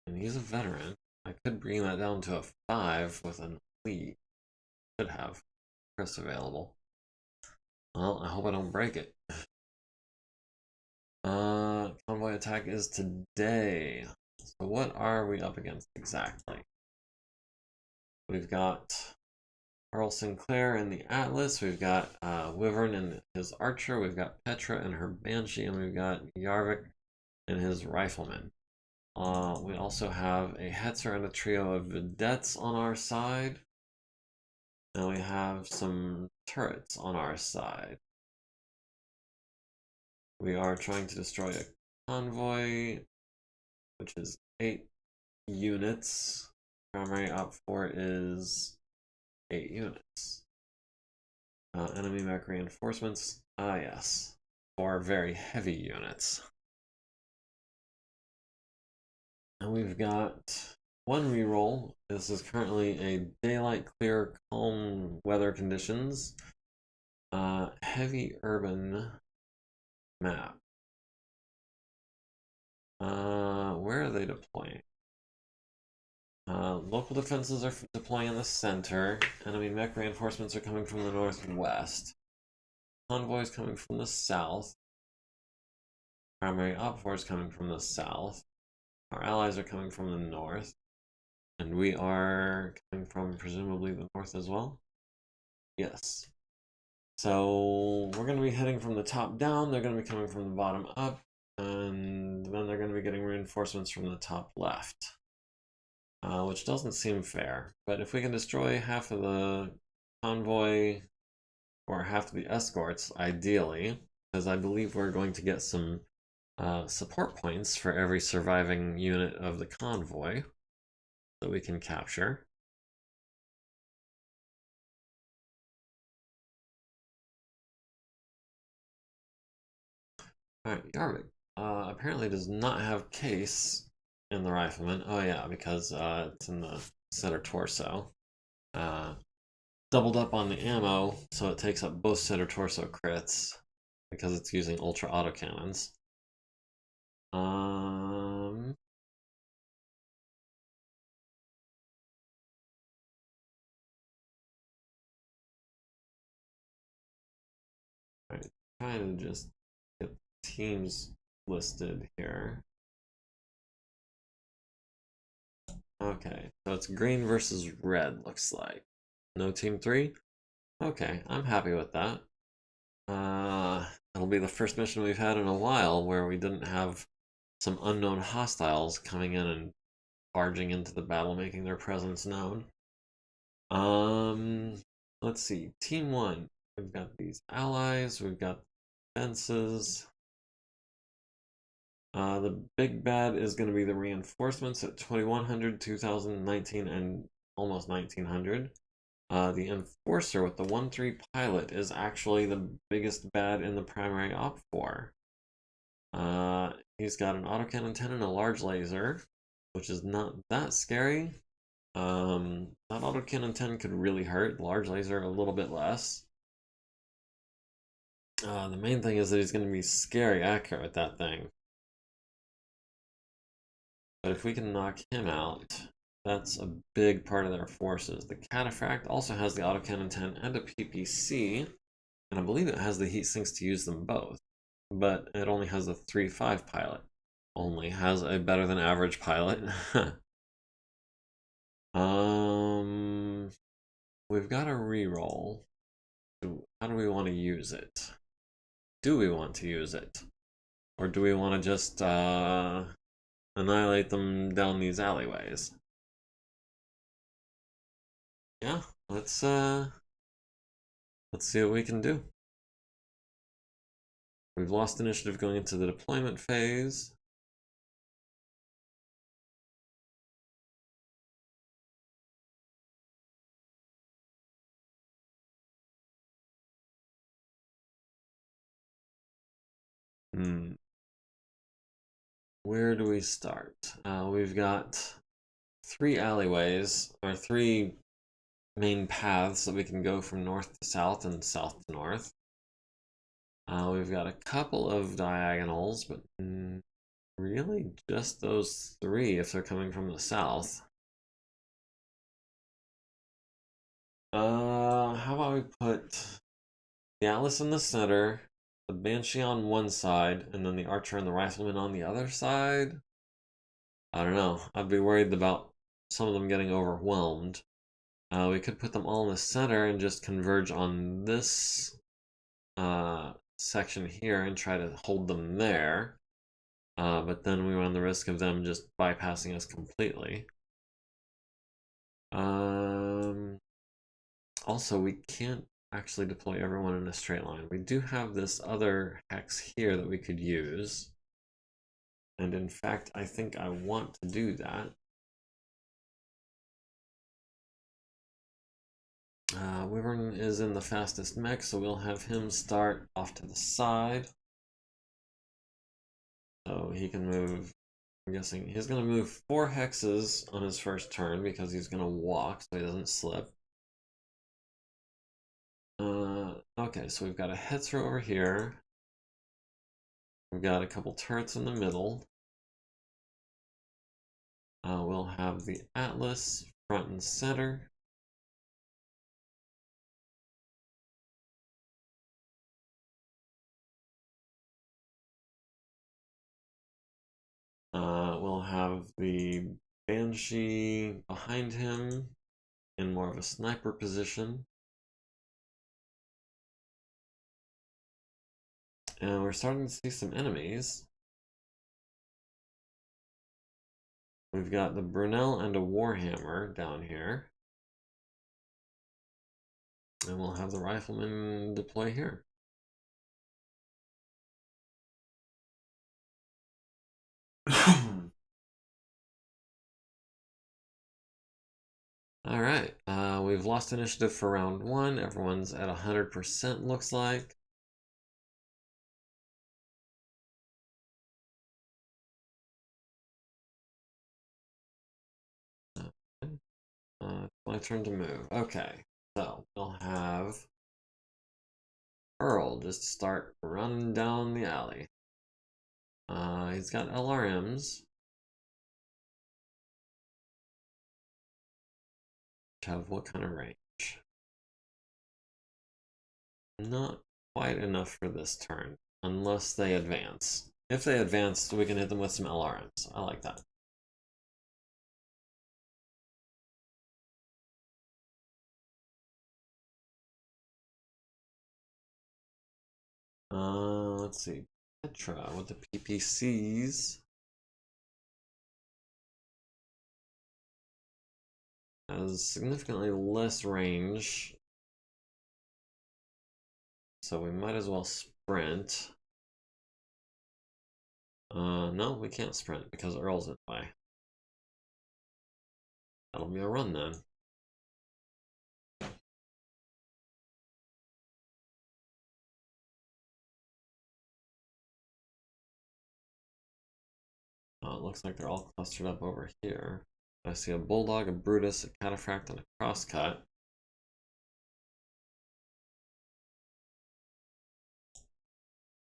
And he's a veteran. I could bring that down to a 5 with an elite. Could have Chris available. Well, I hope I don't break it. Convoy attack is today. So what are we up against exactly? We've got Carl Sinclair in the Atlas. We've got Wyvern and his Archer. We've got Petra and her Banshee. And we've got Yarvik and his Rifleman. We also have a Hetzer and a trio of Vedettes on our side. And we have some turrets on our side. We are trying to destroy a convoy, which is 8 units. Primary op 4 is 8 units. Enemy mech reinforcements. Yes. 4 very heavy units. And we've got 1 reroll. This is currently a daylight, clear, calm weather conditions. Heavy urban map. Where are they deploying? Local defenses are deploying in the center. Enemy mech reinforcements are coming from the northwest. Convoys coming from the south. Primary op force coming from the south. Our allies are coming from the north. And we are coming from presumably the north as well. Yes. So we're going to be heading from the top down. They're going to be coming from the bottom up. And then they're going to be getting reinforcements from the top left. Which doesn't seem fair. But if we can destroy half of the convoy or half of the escorts, ideally, because I believe we're going to get some support points for every surviving unit of the convoy that we can capture. Alright, Yarvik apparently does not have case in the Rifleman. Oh yeah, because it's in the center torso. Doubled up on the ammo, so it takes up both center torso crits. because it's using ultra autocannons. Right, trying to just get teams listed here. Okay, so it's green versus red, looks like. No team 3? Okay, I'm happy with that. It'll be the first mission we've had in a while where we didn't have some unknown hostiles coming in and barging into the battle, making their presence known. Let's see. Team 1. We've got these allies, we've got fences. The big bad is going to be the reinforcements at 2100, 2019, and almost 1900. The enforcer with the 1-3 pilot is actually the biggest bad in the primary op 4. He's got an autocannon 10 and a large laser, which is not that scary. That autocannon 10 could really hurt. Large laser a little bit less. The main thing is that he's going to be scary accurate with that thing. But if we can knock him out, that's a big part of their forces. The Cataphract also has the autocannon 10 and a PPC, and I believe it has the heat sinks to use them both. But it only has a 3-5 pilot. Only has a better than average pilot. We've got a reroll. How do we want to use it? Do we want to use it? Or do we want to just annihilate them down these alleyways? Yeah, let's see what we can do. We've lost initiative going into the deployment phase. Where do we start? We've got 3 alleyways, or 3 main paths that we can go from north to south and south to north. We've got a couple of diagonals, but really just those 3 if they're coming from the south. How about we put the Atlas in the center, the Banshee on one side, and then the Archer and the Rifleman on the other side? I don't know. I'd be worried about some of them getting overwhelmed. We could put them all in the center and just converge on this section here and try to hold them there. But then we run the risk of them just bypassing us completely. Also, we can't actually deploy everyone in a straight line. We do have this other hex here that we could use. And in fact, I think I want to do that. Wyvern is in the fastest mech, so we'll have him start off to the side. So he can move, I'm guessing he's going to move 4 hexes on his first turn because he's going to walk so he doesn't slip. Okay, so we've got a Hetzer over here. We've got a couple turrets in the middle. We'll have the Atlas front and center. We'll have the Banshee behind him in more of a sniper position. And we're starting to see some enemies. We've got the Brunel and a Warhammer down here. And we'll have the Rifleman deploy here. Alright, we've lost initiative for round 1. Everyone's at 100% looks like. It's my turn to move. Okay, so we'll have Earl just start running down the alley. He's got LRMs. Have what kind of range? Not quite enough for this turn, unless they advance. If they advance, we can hit them with some LRMs. I like that. Let's see. Petra with the PPCs has significantly less range, so we might as well sprint. No, we can't sprint because Earl's in the way. That'll be a run then. It looks like they're all clustered up over here. I see a Bulldog, a Brutus, a Cataphract, and a Crosscut.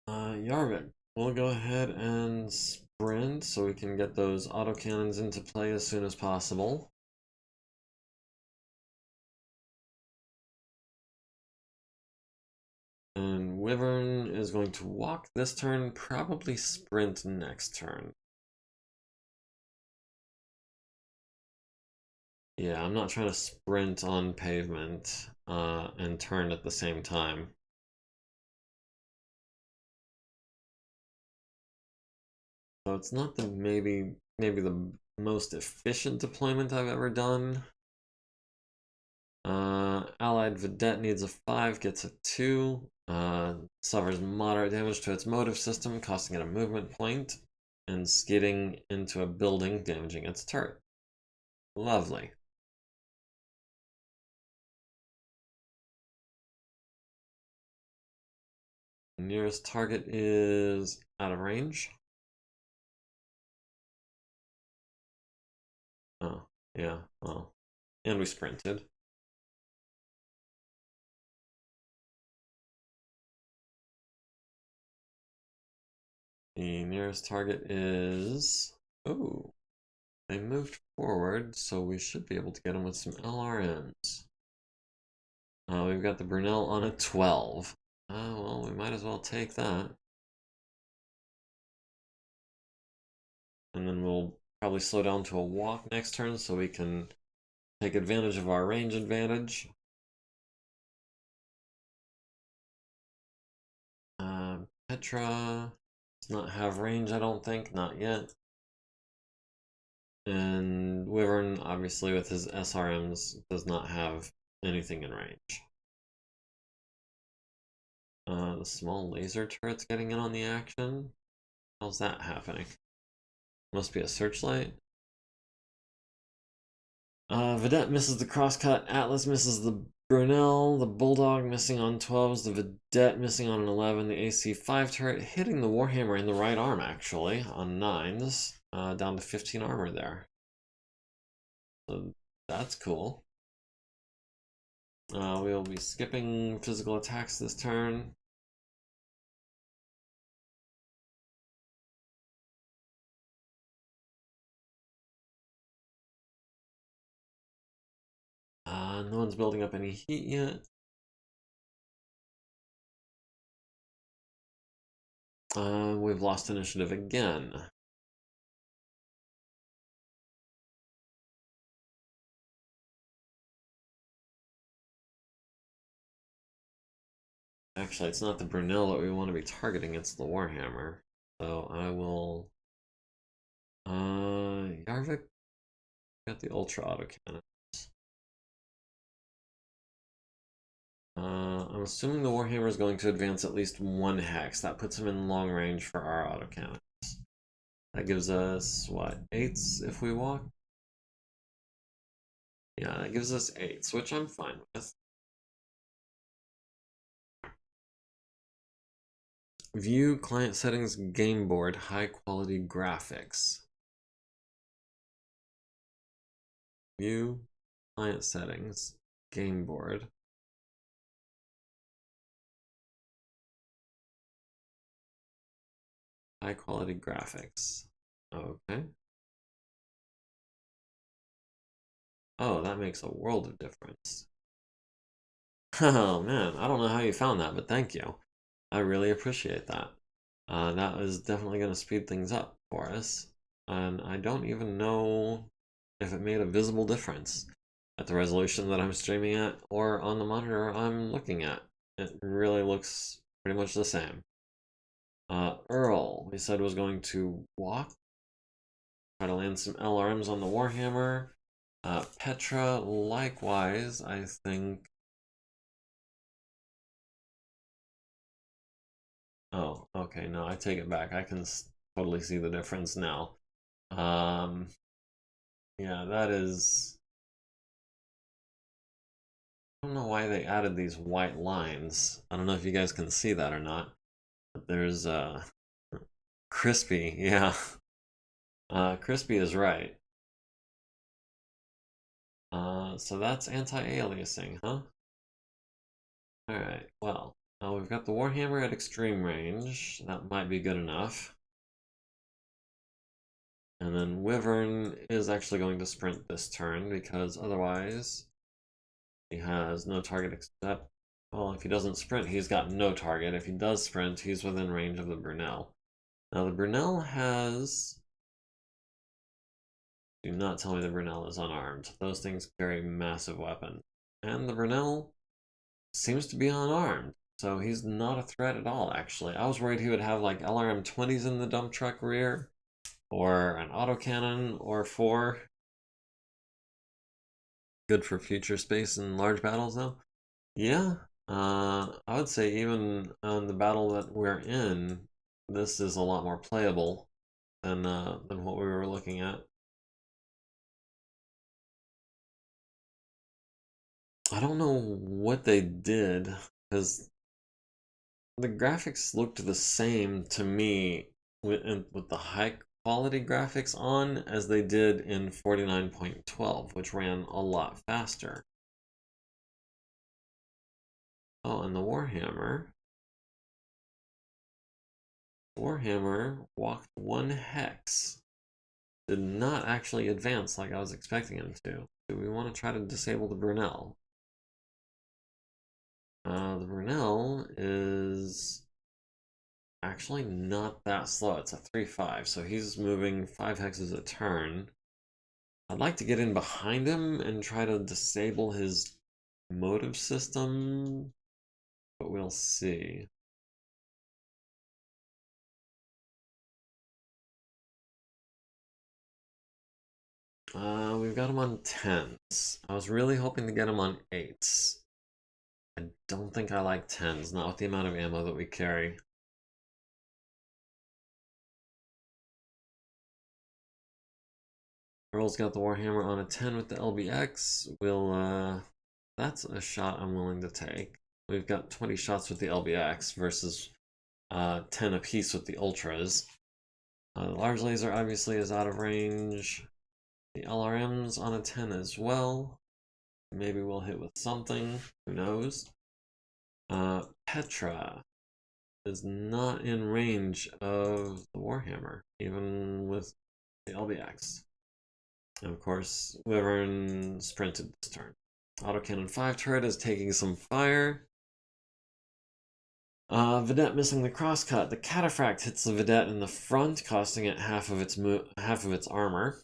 Yarvik, we'll go ahead and sprint so we can get those autocannons into play as soon as possible. And Wyvern is going to walk this turn, probably sprint next turn. Yeah, I'm not trying to sprint on pavement and turn at the same time. So it's not the maybe the most efficient deployment I've ever done. Allied Vedette needs a 5, gets a 2. Suffers moderate damage to its motive system, costing it a movement point, and skidding into a building, damaging its turret. Lovely. Nearest target is out of range. Oh, yeah, well. And we sprinted. The nearest target is... Oh, they moved forward, so we should be able to get them with some LRMs. We've got the Brunel on a 12. Well, we might as well take that. And then we'll probably slow down to a walk next turn so we can take advantage of our range advantage. Petra does not have range, I don't think, not yet. And Wyvern, obviously, with his SRMs, does not have anything in range. The small laser turret's getting in on the action. How's that happening? Must be a searchlight. Vedette misses the crosscut. Atlas misses the Brunel. The Bulldog missing on 12s. The Vedette missing on an 11. The AC5 turret hitting the Warhammer in the right arm, actually, on 9s. Down to 15 armor there. So that's cool. We'll be skipping physical attacks this turn. No one's building up any heat yet. We've lost initiative again. Actually, it's not the Brunel that we want to be targeting, it's the Warhammer. So I will... Yarvik got the Ultra Autocannon. I'm assuming the Warhammer is going to advance at least 1 hex. That puts him in long range for our autocannons. That gives us, what, 8s if we walk? Yeah, that gives us 8s, which I'm fine with. View client settings game board, high quality graphics. View client settings game board. high quality graphics. Okay. Oh, that makes a world of difference. Oh man, I don't know how you found that, but thank you. I really appreciate that. That is definitely going to speed things up for us. And I don't even know if it made a visible difference at the resolution that I'm streaming at or on the monitor I'm looking at. It really looks pretty much the same. Earl, we said was going to walk, try to land some LRMs on the Warhammer. Petra, likewise, I think. Oh, okay, no, I take it back. I can totally see the difference now. Um, yeah, that is. I don't know why they added these white lines. I don't know if you guys can see that or not. But there's Crispy, yeah. Crispy is right. So that's anti-aliasing, huh? Alright, well, we've got the Warhammer at extreme range. That might be good enough. And then Wyvern is actually going to sprint this turn because otherwise he has no target except, well, if he doesn't sprint, he's got no target. If he does sprint, he's within range of the Brunel. Now the Brunel has... Do not tell me the Brunel is unarmed. Those things carry massive weapons. And the Brunel seems to be unarmed. So he's not a threat at all, actually. I was worried he would have like LRM 20s in the dump truck rear, or an autocannon, or 4. Good for future space and large battles, though. Yeah, I would say even on the battle that we're in, this is a lot more playable than what we were looking at. I don't know what they did because the graphics looked the same to me with the high quality graphics on as they did in 49.12, which ran a lot faster. Oh, and the Warhammer walked 1 hex. Did not actually advance like I was expecting him to. Do we want to try to disable the Brunel? The Brunel is actually not that slow. It's a 3-5, so he's moving 5 hexes a turn. I'd like to get in behind him and try to disable his motive system, but we'll see. We've got him on 10s. I was really hoping to get him on 8s. I don't think I like 10s, not with the amount of ammo that we carry. Earl's got the Warhammer on a 10 with the LBX. That's a shot I'm willing to take. We've got 20 shots with the LBX versus 10 apiece with the Ultras. The large laser obviously is out of range. The LRM's on a 10 as well. Maybe we'll hit with something. Who knows? Petra is not in range of the Warhammer, even with the LBX. And of course, Wyvern sprinted this turn. Autocannon 5 turret is taking some fire. Vidette missing the crosscut. The Cataphract hits the Vidette in the front, costing it half of its armor.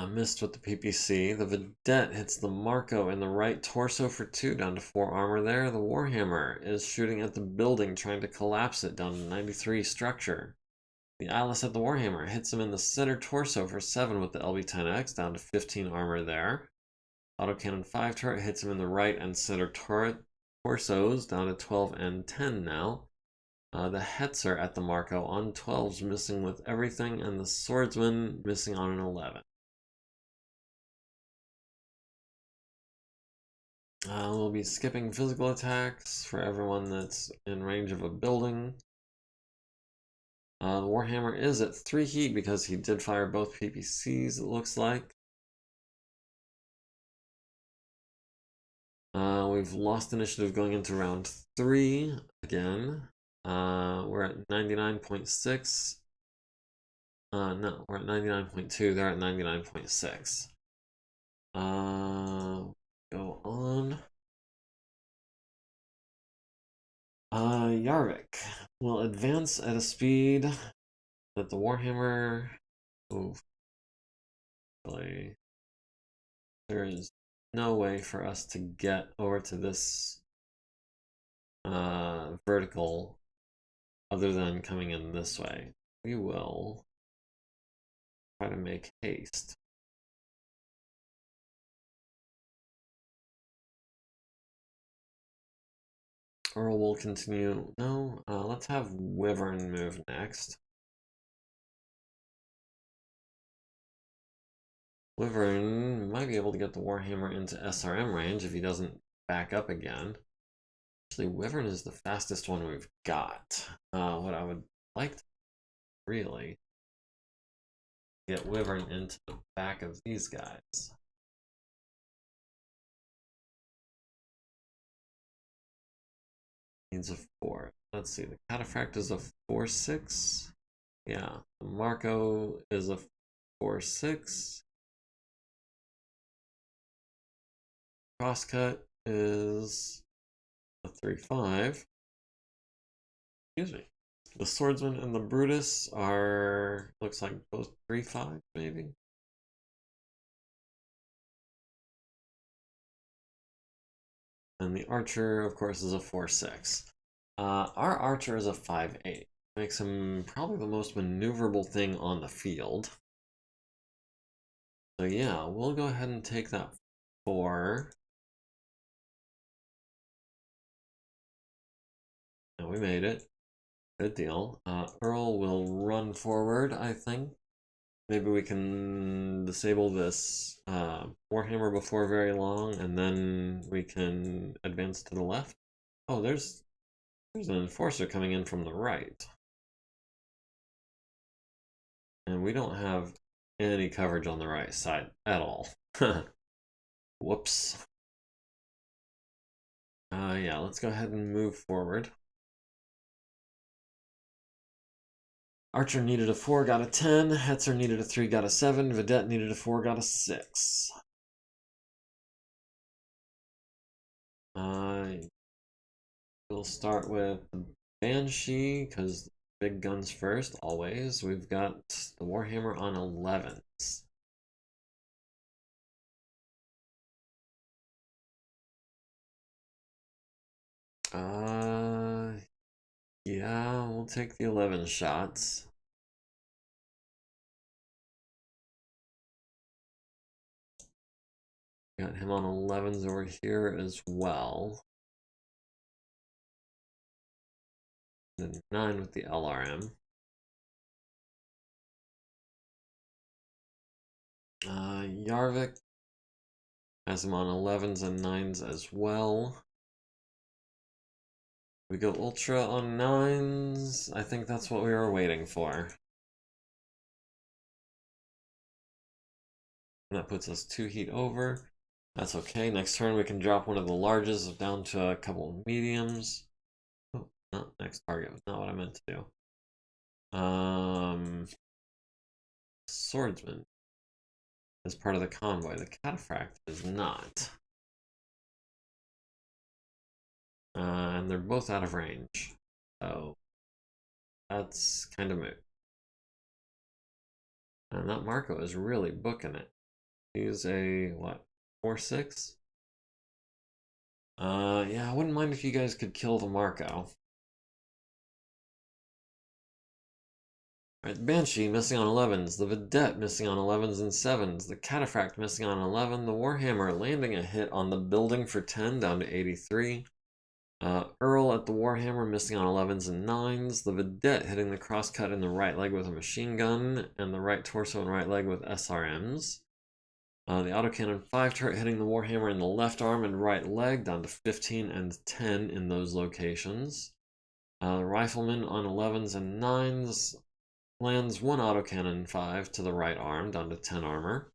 Missed with the PPC. The Vidette hits the Marco in the right torso for 2, down to 4 armor there. The Warhammer is shooting at the building, trying to collapse it down to 93 structure. The Alice at the Warhammer hits him in the center torso for 7 with the LB-10X, down to 15 armor there. Autocannon 5 turret hits him in the right and center torsos, down to 12 and 10 now. The Hetzer at the Marco on 12s missing with everything, and the Swordsman missing on an 11. We'll be skipping physical attacks for everyone that's in range of a building. The Warhammer is at 3 heat because he did fire both PPCs, it looks like. We've lost initiative going into round 3 again. We're at 99.6. No, we're at 99.2. They're at 99.6. Go on. Yarvik will advance at a speed that the Warhammer. Oh, really. There is no way for us to get over to this vertical other than coming in this way. We will try to make haste. Earl will continue. No, let's have Wyvern move next. Wyvern might be able to get the Warhammer into SRM range if he doesn't back up again. Actually, Wyvern is the fastest one we've got. What I would like to really get Wyvern into the back of these guys. Needs a 4. Let's see, the Cataphract is a 4/6. Yeah, the Marco is a 4/6. Crosscut is a 3/5. Excuse me. The Swordsman and the Brutus are, looks like both 3/5 maybe. And the Archer, of course, is a 4/6. Our Archer is a 5/8. Makes him probably the most maneuverable thing on the field. So yeah, we'll go ahead and take that 4. And we made it. Good deal. Earl will run forward, I think. Maybe we can disable this Warhammer before very long, and then we can advance to the left. Oh, there's an Enforcer coming in from the right. And we don't have any coverage on the right side at all. Whoops. Yeah, let's go ahead and move forward. Archer needed a 4, got a 10. Hetzer needed a 3, got a 7. Vedette needed a 4, got a 6. We'll start with Banshee, because big guns first, always. We've got the Warhammer on 11s. Yeah, we'll take the 11 shots. Got him on 11s over here as well. And 9 with the LRM. Yarvik has him on 11s and 9s as well. We go Ultra on 9s. I think that's what we were waiting for. And that puts us 2 heat over. That's okay. Next turn we can drop one of the larges down to a couple of mediums. Oh, no, next target was not what I meant to do. Swordsman is part of the convoy. The Cataphract is not. And they're both out of range. So that's kind of moot. And that Marco is really booking it. He's a, what, 4/6? Yeah, I wouldn't mind if you guys could kill the Marco. Alright, Banshee missing on 11s, the Vedette missing on 11s and 7s, the Cataphract missing on 11, the Warhammer landing a hit on the building for 10 down to 83. Earl at the Warhammer missing on 11s and 9s, the Vedette hitting the crosscut in the right leg with a machine gun, and the right torso and right leg with SRMs. The autocannon 5 turret hitting the Warhammer in the left arm and right leg down to 15 and 10 in those locations. The Rifleman on 11s and 9s lands 1 autocannon 5 to the right arm down to 10 armor.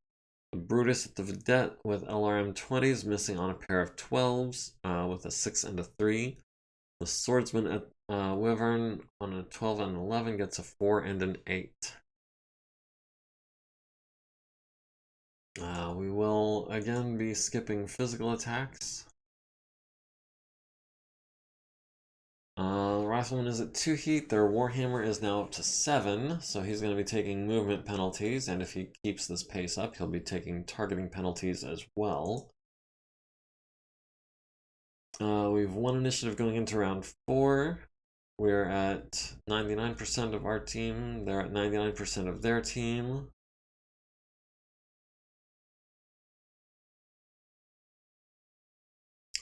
The Brutus at the Vedette with LRM 20s missing on a pair of 12s with a 6 and a 3. The Swordsman Wyvern on a 12 and 11 gets a 4 and an 8. We will again be skipping physical attacks. Rifleman is at 2 heat. Their Warhammer is now up to 7, so he's going to be taking movement penalties, and if he keeps this pace up, he'll be taking targeting penalties as well. We've won initiative going into round 4. We're at 99% of our team. They're at 99% of their team.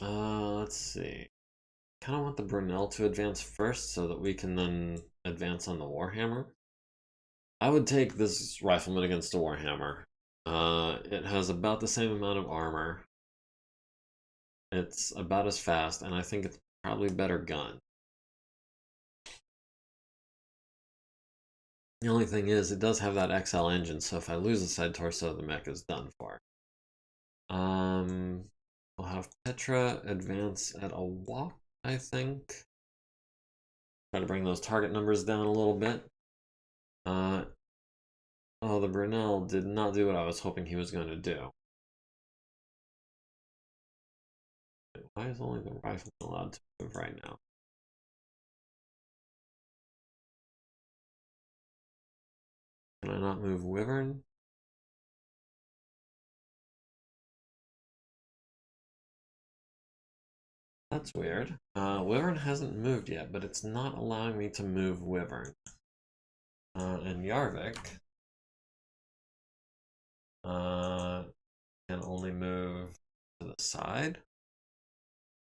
Let's see. Kind of want the Brunel to advance first so that we can then advance on the Warhammer. I would take this Rifleman against a Warhammer. It has about the same amount of armor. It's about as fast, and I think it's probably a better gun. The only thing is, it does have that XL engine, so if I lose the side torso, the mech is done for. We'll have Petra advance at a walk, I think. Try to bring those target numbers down a little bit. Oh, the Brunel did not do what I was hoping he was going to do. Why is only the rifle allowed to move right now? Can I not move Wyvern? That's weird. Wyvern hasn't moved yet, but it's not allowing me to move Wyvern. And Yarvik can only move to the side.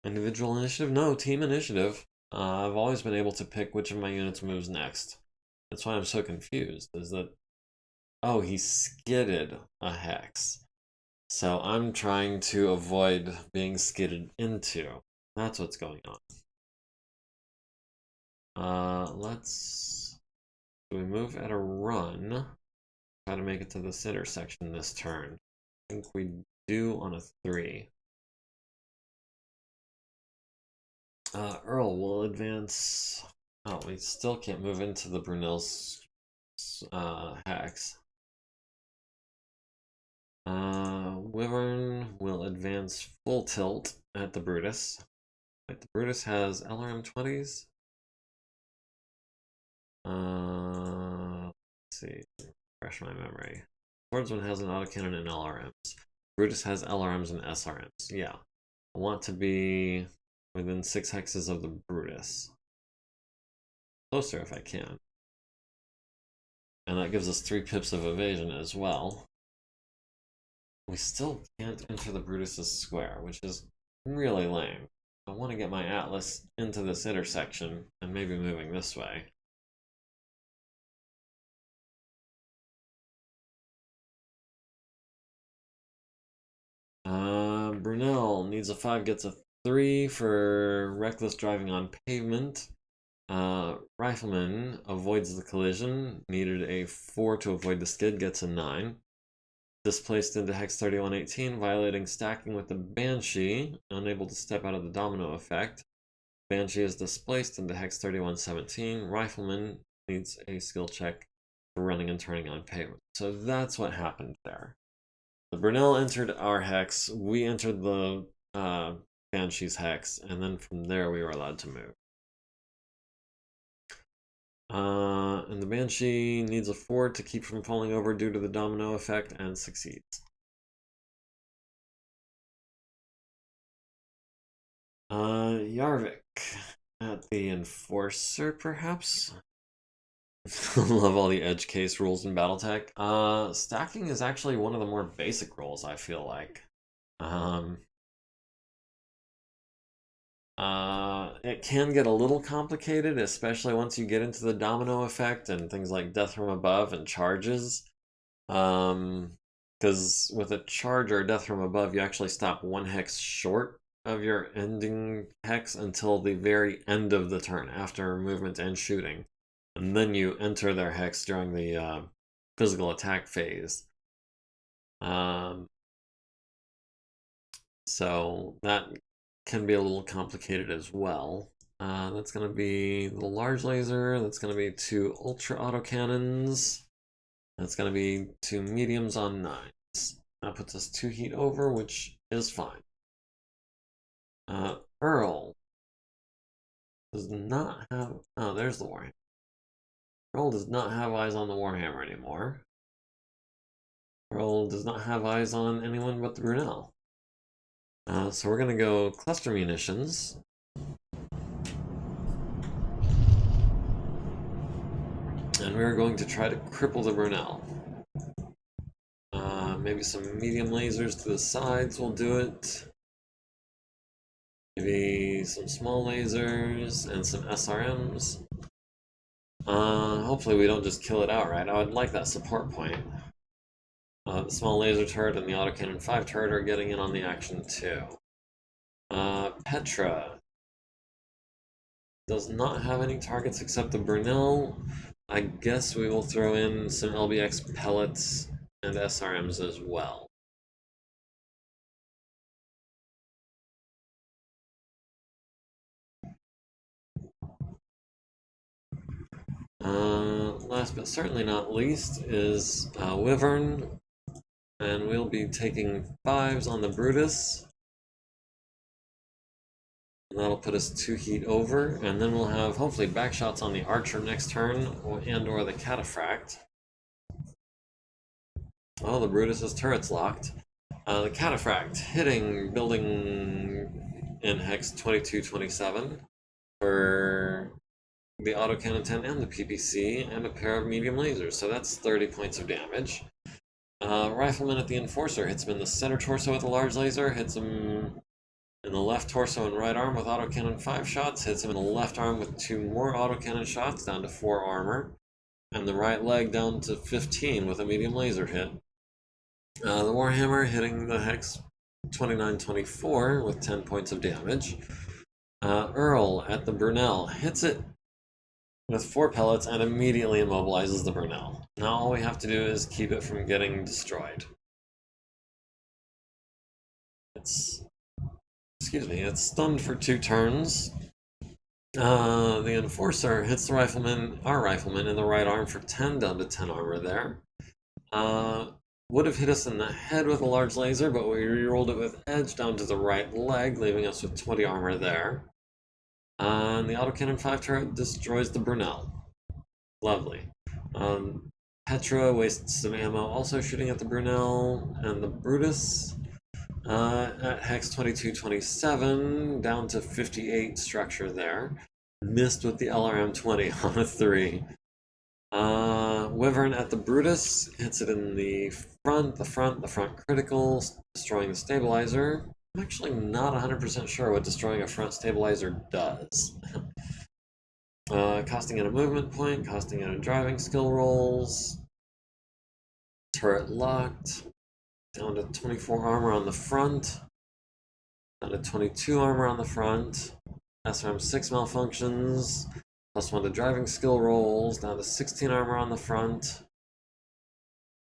Individual initiative? No, team initiative. I've always been able to pick which of my units moves next. That's why I'm so confused, is that... Oh, he skidded a hex. So I'm trying to avoid being skidded into. That's what's going on. Let's... Do we move at a run? Try to make it to this intersection this turn. I think we do on a 3. Earl will advance... Oh, we still can't move into the Brunel's hex. Wyvern will advance full tilt at the Brutus. Wait, the Brutus has LRM 20s? Let's see. Refresh my memory. Swordsman has an autocannon and LRMs. Brutus has LRMs and SRMs. Yeah. I want to be within 6 hexes of the Brutus. Closer if I can. And that gives us 3 pips of evasion as well. We still can't enter the Brutus's square, which is really lame. I want to get my Atlas into this intersection and maybe moving this way. Brunel needs a 5, gets a 3 for reckless driving on pavement. Rifleman avoids the collision, needed a 4 to avoid the skid, gets a 9. Displaced into Hex 3118, violating stacking with the Banshee, unable to step out of the domino effect. Banshee is displaced into Hex 3117. Rifleman needs a skill check for running and turning on pavement. So that's what happened there. The Brunel entered our hex, we entered the Banshee's hex, and then from there we were allowed to move. And the Banshee needs a 4 to keep from falling over due to the domino effect and succeeds. Yarvik at the Enforcer, perhaps? Love all the edge case rules in Battletech. Stacking is actually one of the more basic rules, I feel like. It can get a little complicated, especially once you get into the domino effect and things like death from above and charges. Because with a charge or death from above, you actually stop 1 hex short of your ending hex until the very end of the turn, after movement and shooting. And then you enter their hex during the physical attack phase. So that can be a little complicated as well. That's going to be the large laser. That's going to be 2 ultra autocannons. That's going to be 2 mediums on 9s. That puts us 2 heat over, which is fine. Earl does not have... Oh, there's the Warhammer. Earl does not have eyes on the Warhammer anymore. Earl does not have eyes on anyone but the Brunel. So we're going to go cluster munitions. And we're going to try to cripple the Brunel. Maybe some medium lasers to the sides will do it. Maybe some small lasers and some SRMs. Hopefully we don't just kill it outright. I would like that support point. The small laser turret and the autocannon 5 turret are getting in on the action too. Petra does not have any targets except the Brunel. I guess we will throw in some LBX pellets and SRMs as well. Last but certainly not least is Wyvern, and we'll be taking 5s on the Brutus. And that'll put us 2 heat over, and then we'll have hopefully backshots on the Archer next turn, and/or the Cataphract. Oh, the Brutus's turret's locked. The Cataphract hitting building in hex 2227 for the autocannon 10 and the PPC, and a pair of medium lasers, so that's 30 points of damage. Rifleman at the Enforcer hits him in the center torso with a large laser, hits him in the left torso and right arm with autocannon 5 shots, hits him in the left arm with 2 more autocannon shots, down to 4 armor, and the right leg down to 15 with a medium laser hit. The Warhammer hitting the hex 2924 with 10 points of damage. Earl at the Brunel hits it with 4 pellets and immediately immobilizes the Brunel. Now all we have to do is keep it from getting destroyed. It's stunned for 2 turns. The Enforcer hits the Rifleman, our Rifleman, in the right arm for 10, down to 10 armor there. Would have hit us in the head with a large laser, but we rerolled it with edge down to the right leg, leaving us with 20 armor there. And the autocannon 5 turret destroys the Brunel. Lovely. Petra wastes some ammo also shooting at the Brunel, and the Brutus at hex 2227 down to 58 structure there. Missed with the LRM-20 on a 3. Wyvern at the Brutus hits it in the front critical, destroying the stabilizer. I'm actually not 100% sure what destroying a front stabilizer does. Costing it a movement point, costing it a driving skill rolls. Turret locked. Down to 24 armor on the front. Down to 22 armor on the front. SRM 6 malfunctions. +1 to driving skill rolls. Down to 16 armor on the front.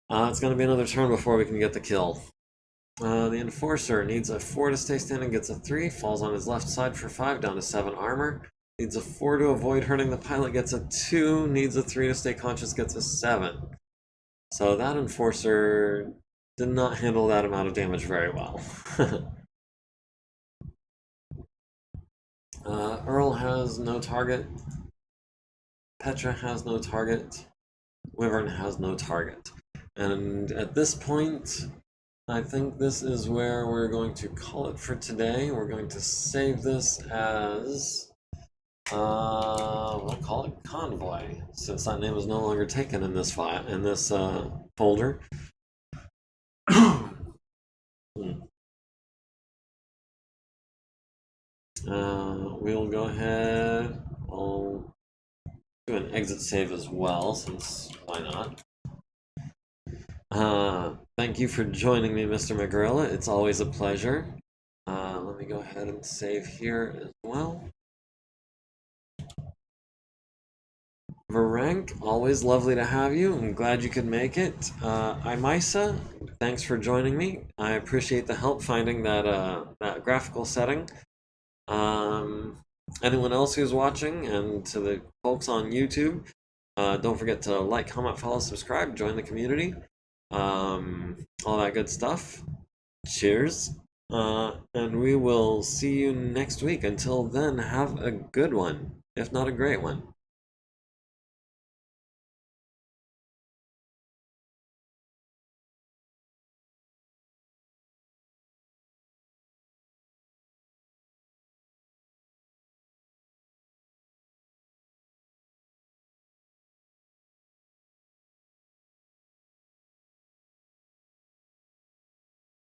It's going to be another turn before we can get the kill. The Enforcer needs a 4 to stay standing, gets a 3, falls on his left side for 5, down to 7 armor. Needs a 4 to avoid hurting the pilot, gets a 2, needs a 3 to stay conscious, gets a 7. So that Enforcer did not handle that amount of damage very well. Earl has no target. Petra has no target. Wyvern has no target. And at this point, I think this is where we're going to call it for today. We're going to save this as, we'll call it Convoy, since that name is no longer taken in this file, in this folder. We'll go ahead. I'll do an exit save as well, since why not? Thank you for joining me, Mr. McGorilla. It's always a pleasure. Let me go ahead and save here as well. Varank, always lovely to have you. I'm glad you could make it. Imisa, thanks for joining me. I appreciate the help finding that that graphical setting. anyone else who's watching, and to the folks on YouTube, don't forget to like, comment, follow, subscribe, join the community, all that good stuff. Cheers. And we will see you next week. Until then, have a good one, if not a great one.